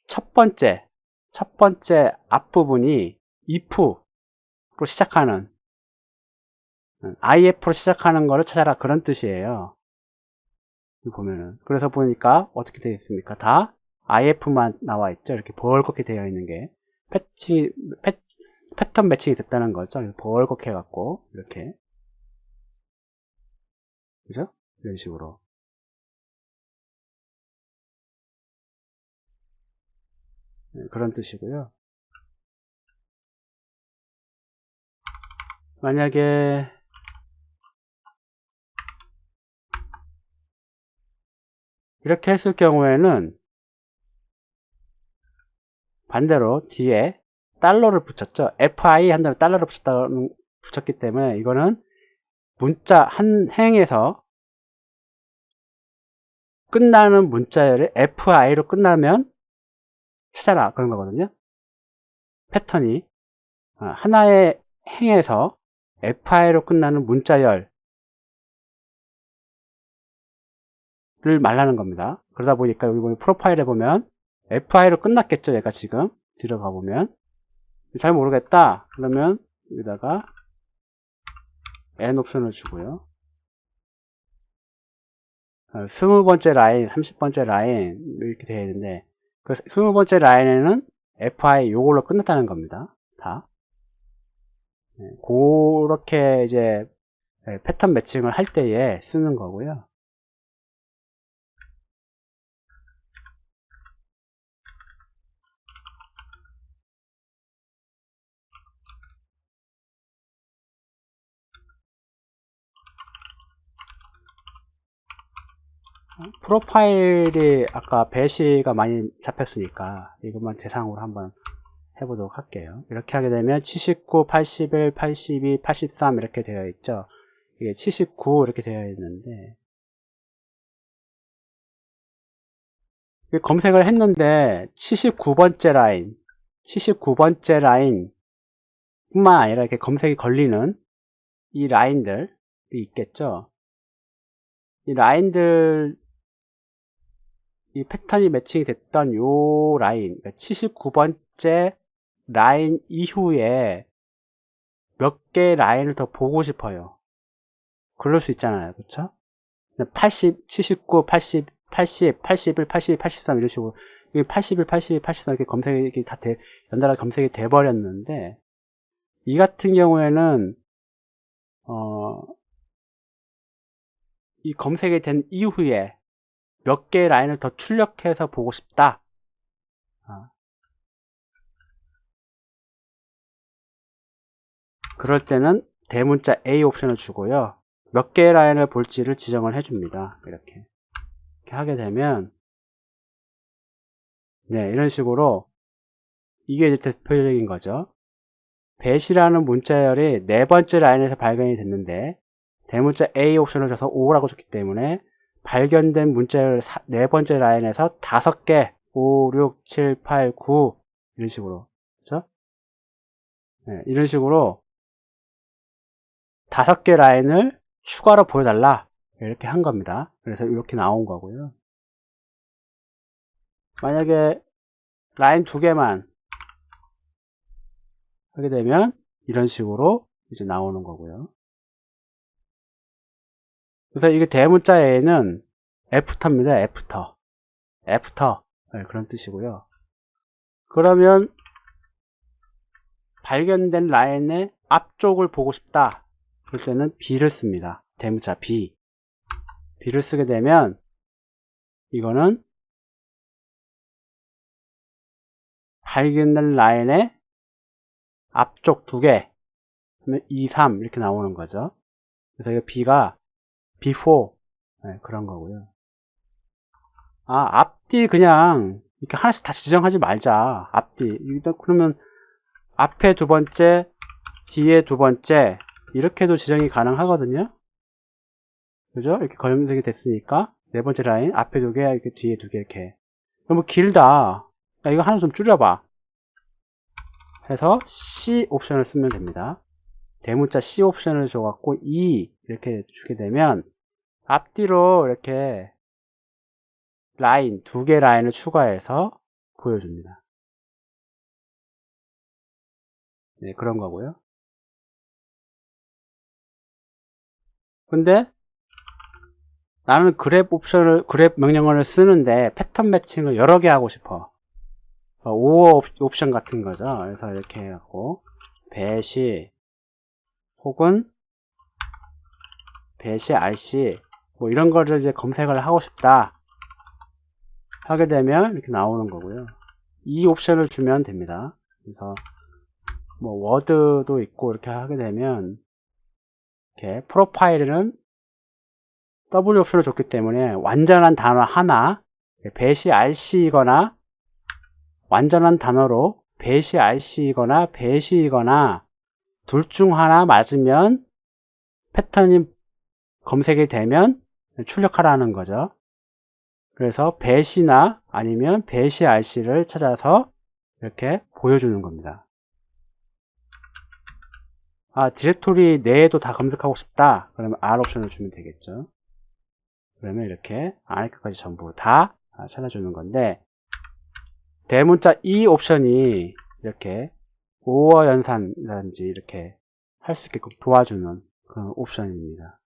첫 번째 앞부분이 if로 시작하는, if로 시작하는 거를 찾아라, 그런 뜻이에요. 보면은. 그래서 보니까 어떻게 되어 있습니까? 다 if만 나와 있죠. 이렇게 벌겋게 되어 있는 게 패턴 매칭이 됐다는 거죠. 벌겋게 해갖고 이렇게, 그죠? 이런 식으로. 네, 그런 뜻이고요. 만약에 이렇게 했을 경우에는 반대로 뒤에 달러를 붙였죠. fi 한 다음에 달러를 붙였기 때문에 이거는 문자 한 행에서 끝나는 문자열을 fi로 끝나면 찾아라, 그런 거거든요. 패턴이 하나의 행에서 fi로 끝나는 문자열을 말하는 겁니다. 그러다 보니까 여기 보면 프로파일에 보면 fi로 끝났겠죠. 얘가 지금 들어가 보면 잘 모르겠다 그러면 여기다가 n 옵션을 주고요. 20번째 라인, 30번째 라인 이렇게 되어 있는데 그 20번째 라인에는 fi 요걸로 끝났다는 겁니다. 다. 그렇게 이제 패턴 매칭을 할 때에 쓰는 거고요. 프로파일이 아까 배시가 많이 잡혔으니까 이것만 대상으로 한번 해보도록 할게요. 이렇게 하게 되면 79, 81, 82, 83 이렇게 되어 있죠. 이게 79 이렇게 되어 있는데 검색을 했는데 79번째 라인 뿐만 아니라 이렇게 검색이 걸리는 이 라인들이 있겠죠. 이 라인들 이 패턴이 매칭이 됐던 요 라인, 그러니까 79번째 라인 이후에 몇 개의 라인을 더 보고 싶어요. 그럴 수 있잖아요. 그쵸? 80, 79, 80, 80, 81, 82, 83 이런 식으로 81, 82, 83 이렇게 검색이 다 연달아 검색이 돼 버렸는데 이 같은 경우에는 이 검색이 된 이후에 몇 개의 라인을 더 출력해서 보고 싶다. 그럴 때는 대문자 A 옵션을 주고요. 몇 개의 라인을 볼지를 지정을 해줍니다. 이렇게 하게 되면 네, 이런 식으로 이게 이제 대표적인 거죠. 배시라는 문자열이 네 번째 라인에서 발견이 됐는데 대문자 A 옵션을 줘서 5라고 줬기 때문에 발견된 문자열 네 번째 라인에서 5개 5, 6, 7, 8, 9 이런 식으로 그렇죠? 네, 이런 식으로 5개 라인을 추가로 보여달라 이렇게 한 겁니다. 그래서 이렇게 나온 거고요. 만약에 라인 2개만 하게 되면 이런 식으로 이제 나오는 거고요. 그래서 이게 대문자 A는 애프터입니다. 애프터 네, 그런 뜻이고요. 그러면 발견된 라인의 앞쪽을 보고 싶다 그럴 때는 B를 씁니다. 대문자 B를 쓰게 되면 이거는 발견된 라인의 앞쪽 2개 2, 3 이렇게 나오는 거죠. 그래서 이거 B가 before 네, 그런 거고요. 앞뒤 그냥 이렇게 하나씩 다 지정하지 말자. 앞뒤 그러면 앞에 2번째 뒤에 2번째 이렇게도 지정이 가능하거든요. 그죠? 이렇게 검색이 됐으니까 4번째 라인 앞에 2개 이렇게 뒤에 2개 이렇게 너무 길다. 이거 하나 좀 줄여봐 해서 C 옵션을 쓰면 됩니다. 대문자 C 옵션을 줘갖고 E 이렇게 주게 되면 앞뒤로 이렇게 라인 2개 라인을 추가해서 보여줍니다. 네, 그런 거고요. 근데 나는 그랩 명령어를 쓰는데 패턴 매칭을 여러 개 하고 싶어. 오어 옵션 같은 거죠. 그래서 이렇게 해갖고 배시 혹은 배시 RC 뭐 이런 거를 이제 검색을 하고 싶다 하게 되면 이렇게 나오는 거고요. 이 옵션을 주면 됩니다. 그래서 뭐 워드도 있고 이렇게 하게 되면 이렇게 프로파일은 W 옵션을 줬기 때문에 완전한 단어 하나 배시 RC이거나 완전한 단어로 배시 RC이거나 배시이거나 둘 중 하나 맞으면 패턴이 검색이 되면 출력하라는 거죠. 그래서 배시나 아니면 배시 RC를 찾아서 이렇게 보여주는 겁니다. 디렉토리 내에도 다 검색하고 싶다. 그러면 R 옵션을 주면 되겠죠. 그러면 이렇게 아이크까지 전부 다 찾아주는 건데 대문자 E 옵션이 이렇게 오어 연산이라든지 이렇게 할 수 있게끔 도와주는 그런 옵션입니다.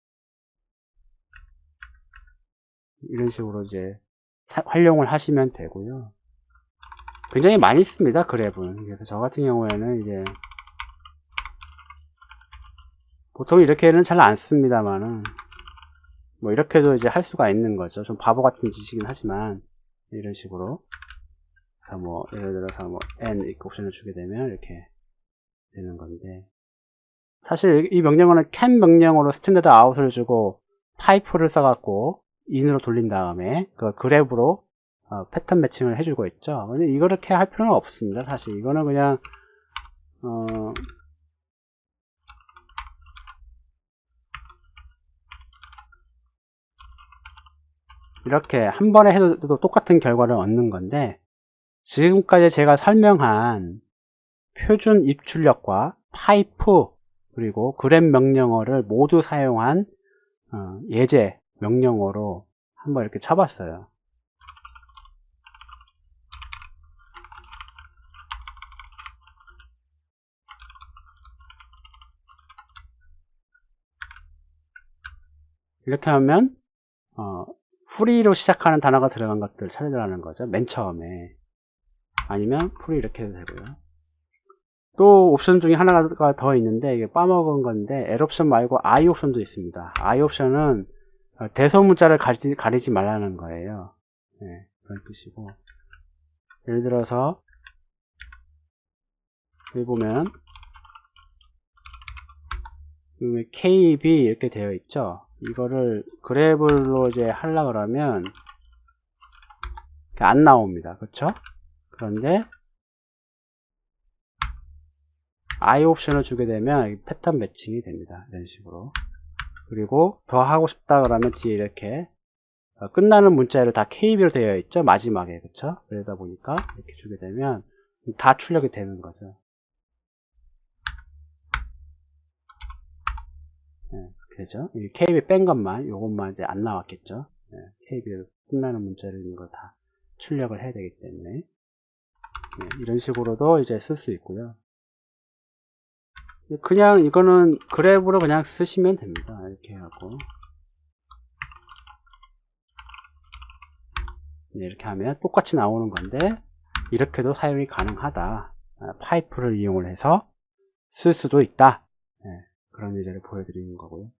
이런 식으로 이제 활용을 하시면 되고요. 굉장히 많이 씁니다, 그랩은. 그래서 저 같은 경우에는 이제 보통 이렇게는 잘 안 씁니다만은 뭐 이렇게도 이제 할 수가 있는 거죠. 좀 바보 같은 짓이긴 하지만 이런 식으로 뭐 예를 들어서 뭐 n 이렇게 옵션을 주게 되면 이렇게 되는 건데, 사실 이 명령어는 can 명령어로 스탠다드 아웃을 주고 파이프를 써갖고 in으로 돌린 다음에 그 그랩으로 패턴 매칭을 해주고 있죠. 근데 이렇게 할 필요는 없습니다. 사실 이거는 그냥 이렇게 한 번에 해도 똑같은 결과를 얻는 건데, 지금까지 제가 설명한 표준 입출력과 파이프 그리고 그랩 명령어를 모두 사용한 예제 명령어로 한번 이렇게 쳐봤어요. 이렇게 하면 프리로 시작하는 단어가 들어간 것들 찾으라는 거죠. 맨 처음에. 아니면 프리 이렇게 해도 되고요. 또 옵션 중에 하나가 더 있는데 이게 빠먹은 건데, L 옵션 말고 I 옵션도 있습니다. I 옵션은 대소문자를 가리지 말라는 거예요. 네, 그런 뜻이고, 예를 들어서 여기 보면 KB 이렇게 되어 있죠. 이거를 그래블로 이제 하려고 그러면 안 나옵니다. 그렇죠? 그런데 I 옵션을 주게 되면 패턴 매칭이 됩니다. 이런 식으로. 그리고 더 하고 싶다 그러면 뒤에 이렇게 끝나는 문자열을 다 KB로 되어 있죠. 마지막에. 그쵸? 그러다 보니까 이렇게 주게 되면 다 출력이 되는 거죠. 네, 되죠? 이 KB 뺀 것만, 요것만 이제 안 나왔겠죠. 네, KB로 끝나는 문자를 있는 거 다 출력을 해야 되기 때문에. 네, 이런 식으로도 이제 쓸 수 있고요. 그냥 이거는 그랩으로 그냥 쓰시면 됩니다. 이렇게 해갖고. 네, 이렇게 하면 똑같이 나오는 건데, 이렇게도 사용이 가능하다. 파이프를 이용을 해서 쓸 수도 있다. 네, 그런 예제를 보여드리는 거고요.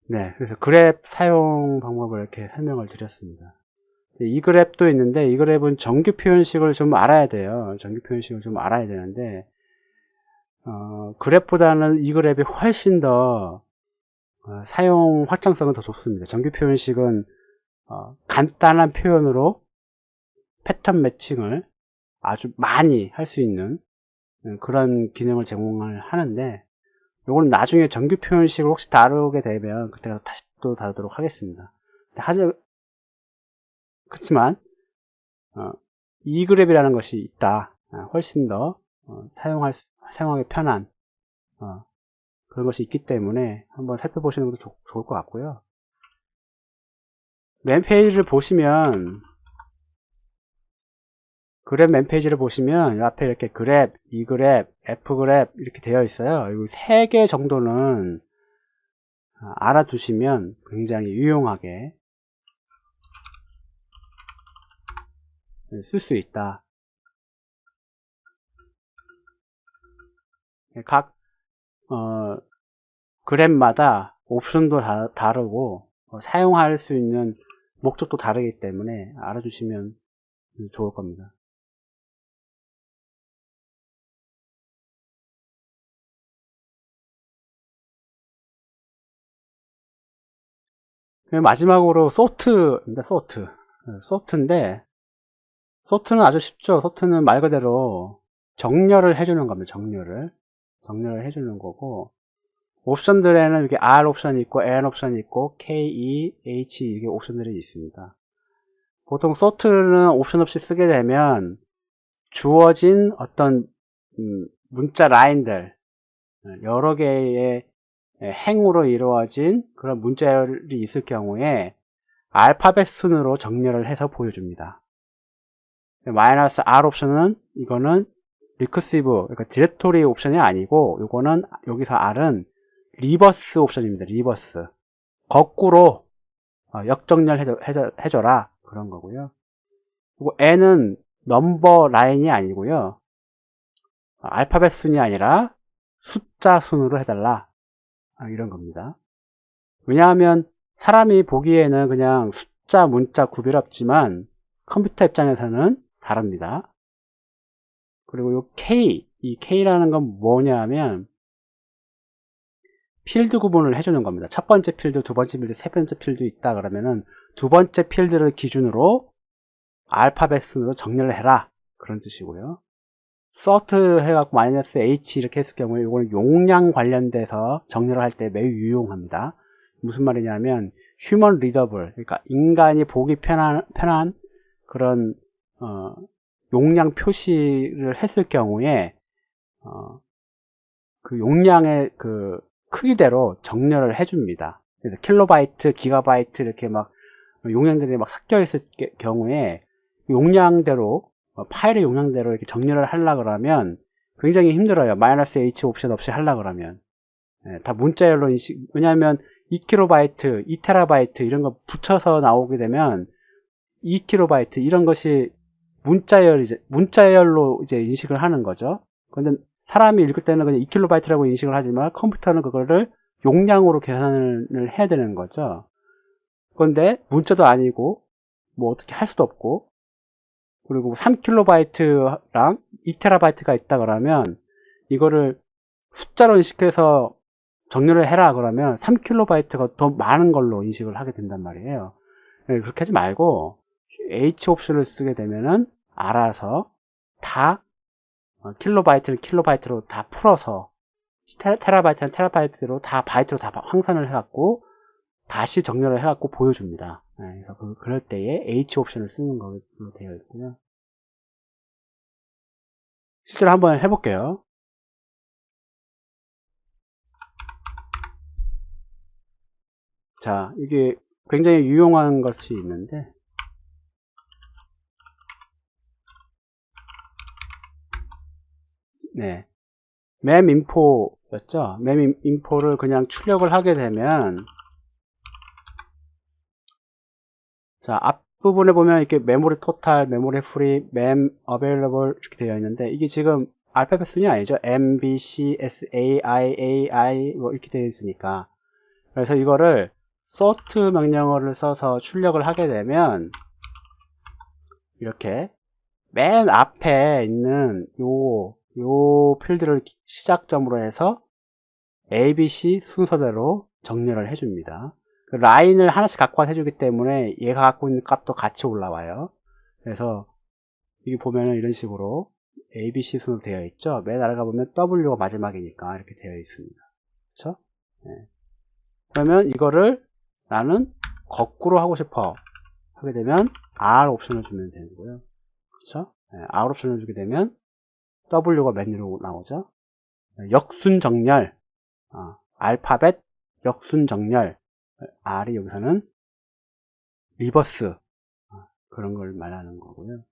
네, 그래서 그랩 사용 방법을 이렇게 설명을 드렸습니다. 이 그랩도 있는데, 이 그랩은 정규 표현식을 좀 알아야 돼요. 정규 표현식을 좀 알아야 되는데, 그랩보다는 이 그랩이 훨씬 더 사용 확장성은 더 좋습니다. 정규 표현식은 간단한 표현으로 패턴 매칭을 아주 많이 할 수 있는 그런 기능을 제공을 하는데, 요거는 나중에 정규 표현식을 혹시 다루게 되면 그때 다시 또 다루도록 하겠습니다. 그렇지만 이 그랩이라는 것이 있다. 훨씬 더 사용하기 편한 그런 것이 있기 때문에 한번 살펴보시는 것도 좋을 것 같고요. 맨 페이지를 보시면, 그랩 맨 페이지를 보시면 앞에 이렇게 그랩, 이그랩, F그랩 이렇게 되어 있어요. 이 3개 정도는 알아두시면 굉장히 유용하게 쓸 수 있다. 각 그랩마다 옵션도 다르고 사용할 수 있는 목적도 다르기 때문에 알아주시면 좋을 겁니다. 마지막으로 소트입니다. 소트인데, 소트는 아주 쉽죠. 소트는 말 그대로 정렬을 해주는 겁니다. 정렬을 해주는 거고, 옵션들에는 이렇게 R 옵션이 있고 N 옵션이 있고 K, E, H 이게 옵션들이 있습니다. 보통 소트는 옵션 없이 쓰게 되면 주어진 어떤 문자 라인들, 여러 개의 행으로 이루어진 그런 문자열이 있을 경우에 알파벳 순으로 정렬을 해서 보여줍니다. 마이너스 R 옵션은 이거는 리커시브, 그러니까 디렉토리 옵션이 아니고, 요거는, 여기서 R은 리버스 옵션입니다. 리버스. 거꾸로, 역정렬 해줘라. 그런 거고요. 그리고 N은 넘버 라인이 아니고요. 알파벳 순이 아니라 숫자 순으로 해달라. 이런 겁니다. 왜냐하면 사람이 보기에는 그냥 숫자, 문자 구별 없지만 컴퓨터 입장에서는 다릅니다. 그리고 이 K, 이 K라는 건 뭐냐면 필드 구분을 해주는 겁니다. 첫 번째 필드, 두 번째 필드, 세 번째 필드 있다 그러면은 두 번째 필드를 기준으로 알파벳 순으로 정렬을 해라. 그런 뜻이고요. sort 해갖고 마이너스 H 이렇게 했을 경우에 이거는 용량 관련돼서 정렬을 할 때 매우 유용합니다. 무슨 말이냐면 human readable, 그러니까 인간이 보기 편한 그런 용량 표시를 했을 경우에 그 용량의 그 크기대로 정렬을 해줍니다. 그래서 킬로바이트, 기가바이트 이렇게 막 용량들이 막 섞여 있을 경우에 용량대로 파일의 용량대로 이렇게 정렬을 하려고 그러면 굉장히 힘들어요. 마이너스 H 옵션 없이 하려고 그러면. 다 문자열로 인식, 왜냐하면 2KB, 2TB 이런 거 붙여서 나오게 되면 2KB 이런 것이 문자열로 이제 인식을 하는 거죠. 그런데 사람이 읽을 때는 그냥 2KB라고 인식을 하지만 컴퓨터는 그거를 용량으로 계산을 해야 되는 거죠. 그런데 문자도 아니고 뭐 어떻게 할 수도 없고, 그리고 3KB랑 2TB가 있다 그러면 이거를 숫자로 인식해서 정렬을 해라 그러면 3KB가 더 많은 걸로 인식을 하게 된단 말이에요. 그렇게 하지 말고 H 옵션을 쓰게 되면은 알아서 다 킬로바이트는 킬로바이트로 다 풀어서 테라바이트는 테라바이트로 다 바이트로 다 환산을 해갖고 다시 정렬을 해갖고 보여줍니다. 그래서 그럴 때에 H 옵션을 쓰는 걸로 되어 있고요. 실제로 한번 해볼게요. 자, 이게 굉장히 유용한 것이 있는데, 네, 맵 인포였죠. 맵 인포를 그냥 출력을 하게 되면, 자, 앞부분에 보면 이렇게 메모리 토탈, 메모리 프리, 램 어베일러블 이렇게 되어 있는데, 이게 지금 알파벳 순이 아니죠. M, B, C, S, A, I 뭐 이렇게 되어 있으니까. 그래서 이거를 sort 명령어를 써서 출력을 하게 되면 이렇게 맨 앞에 있는 요 필드를 시작점으로 해서 ABC 순서대로 정렬을 해줍니다. 그 라인을 하나씩 갖고 와서 해주기 때문에 얘가 갖고 있는 값도 같이 올라와요. 그래서 여기 보면은 이런 식으로 ABC 순으로 되어 있죠. 맨 아래가 보면 W가 마지막이니까 이렇게 되어 있습니다. 그렇죠? 네. 그러면 이거를 나는 거꾸로 하고 싶어 하게 되면 R 옵션을 주면 되는 거고요. 그렇죠? 네, R 옵션을 주게 되면 W가 메뉴로 나오죠. 역순 정렬, 알파벳 역순 정렬, R이 여기서는 리버스, 그런 걸 말하는 거고요.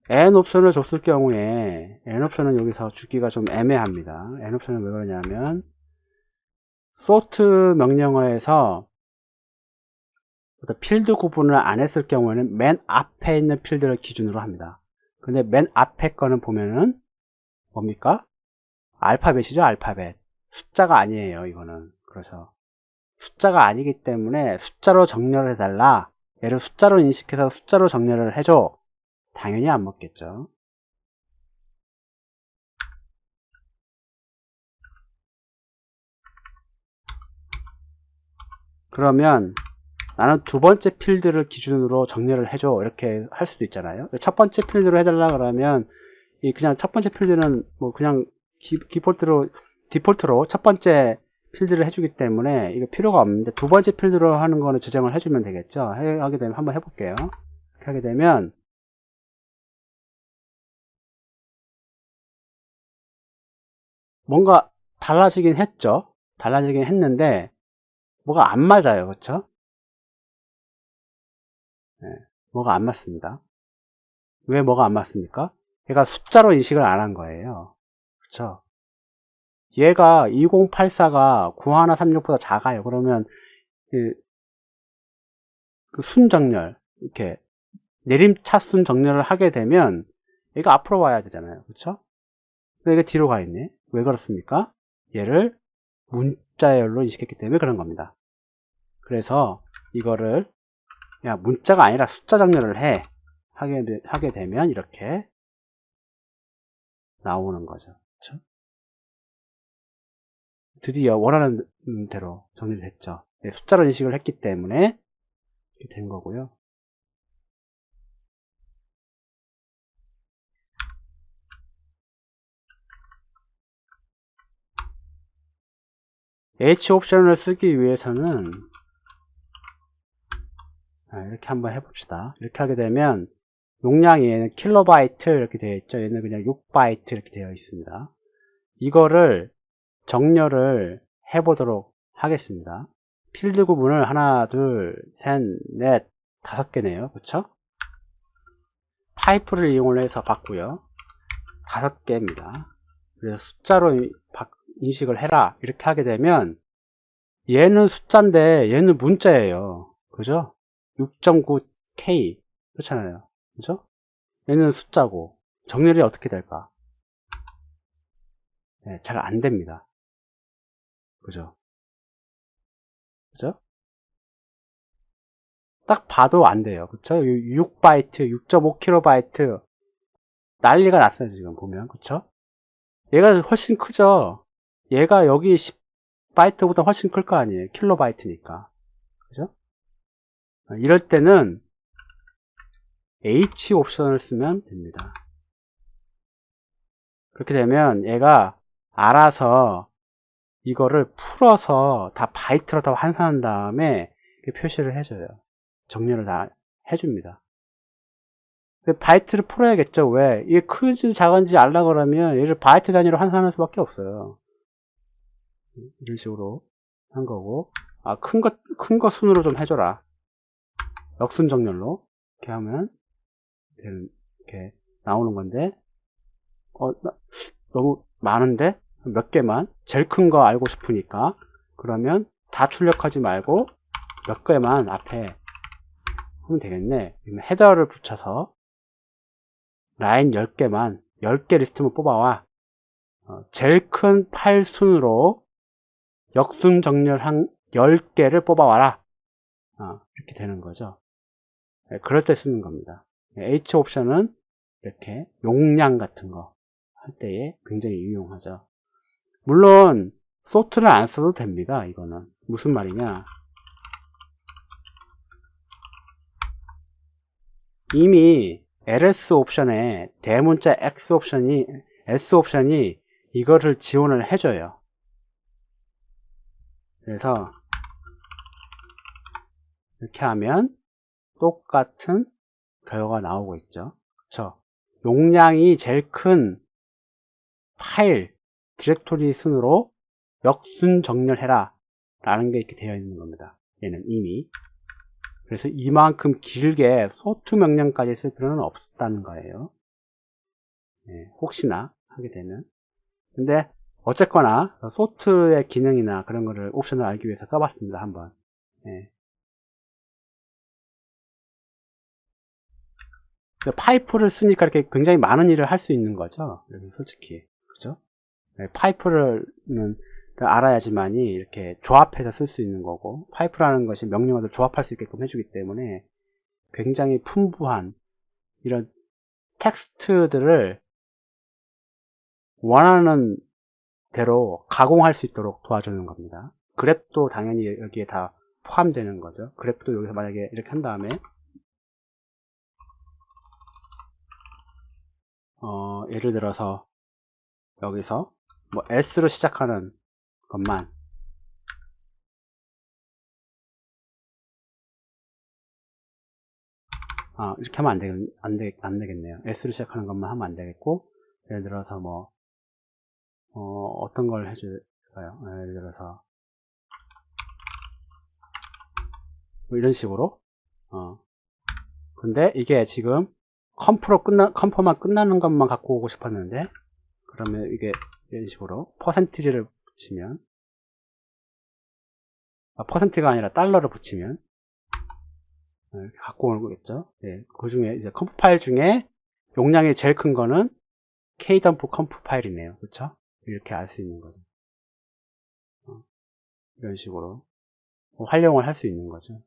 N 옵션을 줬을 경우에 N 옵션은 여기서 주기가 좀 애매합니다. N 옵션은 왜 그러냐면 sort 명령어에서 필드 구분을 안 했을 경우에는 맨 앞에 있는 필드를 기준으로 합니다. 근데 맨 앞에 거는 보면은 뭡니까? 알파벳이죠. 알파벳. 숫자가 아니에요. 이거는. 그래서 숫자가 아니기 때문에 숫자로 정렬을 해달라. 얘를 숫자로 인식해서 숫자로 정렬을 해줘. 당연히 안 먹겠죠. 그러면 나는 두 번째 필드를 기준으로 정렬을 해줘. 이렇게 할 수도 있잖아요. 첫 번째 필드로 해달라 그러면 그냥 첫 번째 필드는 뭐 그냥 디폴트로 첫 번째 필드를 해주기 때문에 이거 필요가 없는데 두 번째 필드로 하는 거는 지정을 해주면 되겠죠. 하게 되면 한번 해볼게요. 이렇게 하게 되면 뭔가 달라지긴 했죠. 달라지긴 했는데 뭐가 안 맞아요. 그렇죠? 네, 뭐가 안 맞습니다. 왜 뭐가 안 맞습니까? 얘가 숫자로 인식을 안 한 거예요. 그쵸? 얘가 2084가 9136보다 작아요. 그러면 그 순정렬, 이렇게 내림차순 정렬을 하게 되면 얘가 앞으로 와야 되잖아요. 그쵸? 근데 얘가 뒤로 가 있네. 왜 그렇습니까? 얘를 문자열로 인식했기 때문에 그런 겁니다. 그래서 이거를 야, 문자가 아니라 숫자 정렬을 하게 되면 이렇게 나오는 거죠. 그쵸? 드디어 원하는 대로 정리됐죠. 네, 숫자로 인식을 했기 때문에 이렇게 된 거고요. H 옵션을 쓰기 위해서는 이렇게 한번 해봅시다. 이렇게 하게 되면 용량이 얘는 킬로바이트 이렇게 되어 있죠. 얘는 그냥 6바이트 이렇게 되어 있습니다. 이거를 정렬을 해보도록 하겠습니다. 필드 구분을 하나, 둘, 셋, 넷, 5개네요. 그쵸? 파이프를 이용해서 봤고요. 5개입니다. 그래서 숫자로 인식을 해라 이렇게 하게 되면 얘는 숫자인데 얘는 문자예요. 그죠? 6.9K 그렇잖아요. 그죠? 얘는 숫자고 정렬이 어떻게 될까? 네, 잘 안 됩니다. 그죠? 그죠? 딱 봐도 안 돼요. 그쵸? 6바이트, 6.5kB 난리가 났어요. 지금 보면. 그쵸? 얘가 훨씬 크죠? 얘가 여기 10바이트보다 훨씬 클 거 아니에요. 킬로바이트니까. 그죠? 이럴 때는 H 옵션을 쓰면 됩니다. 그렇게 되면 얘가 알아서 이거를 풀어서 다 바이트로 다 환산한 다음에 표시를 해줘요. 정렬을 다 해줍니다. 바이트를 풀어야겠죠. 왜? 이게 큰지 작은지 알라 그러면 얘를 바이트 단위로 환산할 수밖에 없어요. 이런 식으로 한 거고, 큰 거 순으로 좀 해줘라. 역순 정렬로 이렇게 하면 이렇게 나오는 건데, 너무 많은데 몇 개만 제일 큰 거 알고 싶으니까 그러면 다 출력하지 말고 몇 개만 앞에 하면 되겠네. 헤더를 붙여서 라인 10개만 10개 리스트만 뽑아와. 제일 큰 파일 순으로 역순 정렬 한 10개를 뽑아와라. 이렇게 되는 거죠. 네, 그럴 때 쓰는 겁니다. H 옵션은 이렇게 용량 같은 거 할 때에 굉장히 유용하죠. 물론 소트를 안 써도 됩니다. 이거는 무슨 말이냐, 이미 ls 옵션에 대문자 S 옵션이 이거를 지원을 해줘요. 그래서 이렇게 하면 똑같은 결과가 나오고 있죠. 그쵸? 용량이 제일 큰 파일 디렉토리 순으로 역순 정렬해라 라는 게 이렇게 되어 있는 겁니다. 얘는 이미. 그래서 이만큼 길게 소트 명령까지 쓸 필요는 없다는 거예요. 네, 혹시나 하게 되면. 근데 어쨌거나 소트의 기능이나 그런 거를 옵션을 알기 위해서 써봤습니다. 한번. 네. 파이프를 쓰니까 이렇게 굉장히 많은 일을 할 수 있는 거죠. 솔직히. 그죠? 네, 파이프를 알아야지만이 이렇게 조합해서 쓸 수 있는 거고, 파이프라는 것이 명령어를 조합할 수 있게끔 해주기 때문에 굉장히 풍부한 이런 텍스트들을 원하는 대로 가공할 수 있도록 도와주는 겁니다. 그랩도 당연히 여기에 다 포함되는 거죠. 그래프도 여기서 만약에 이렇게 한 다음에 예를 들어서 여기서 뭐 S로 시작하는 것만 이렇게 하면 안 되겠네요. S로 시작하는 것만 하면 안 되겠고, 예를 들어서 뭐 어떤 걸 해줄까요? 예를 들어서 뭐 이런 식으로 근데 이게 지금 컴퍼만 끝나는 것만 갖고 오고 싶었는데, 그러면 이게 이런 식으로 퍼센티지를 붙이면, 퍼센트가 아니라 달러를 붙이면 이렇게 갖고 오는 거겠죠. 네, 그 중에 이제 컴프 파일 중에 용량이 제일 큰 거는 k덤프 컴프 파일이네요. 그쵸? 이렇게 알 수 있는 거죠. 이런 식으로 활용을 할 수 있는 거죠.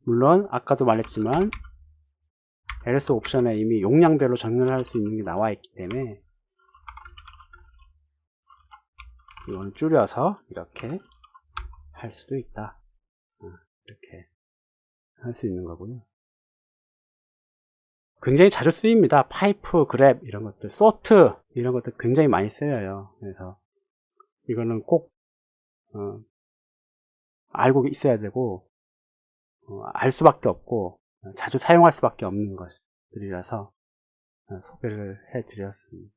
물론 아까도 말했지만 ls 옵션에 이미 용량별로 정렬을 할 수 있는 게 나와 있기 때문에 이건 줄여서 이렇게 할 수도 있다. 이렇게 할 수 있는 거고요. 굉장히 자주 쓰입니다. 파이프, 그랩 이런 것들, 소트 이런 것들 굉장히 많이 쓰여요. 그래서 이거는 꼭 알고 있어야 되고 알 수밖에 없고 자주 사용할 수밖에 없는 것들이라서 소개를 해드렸습니다.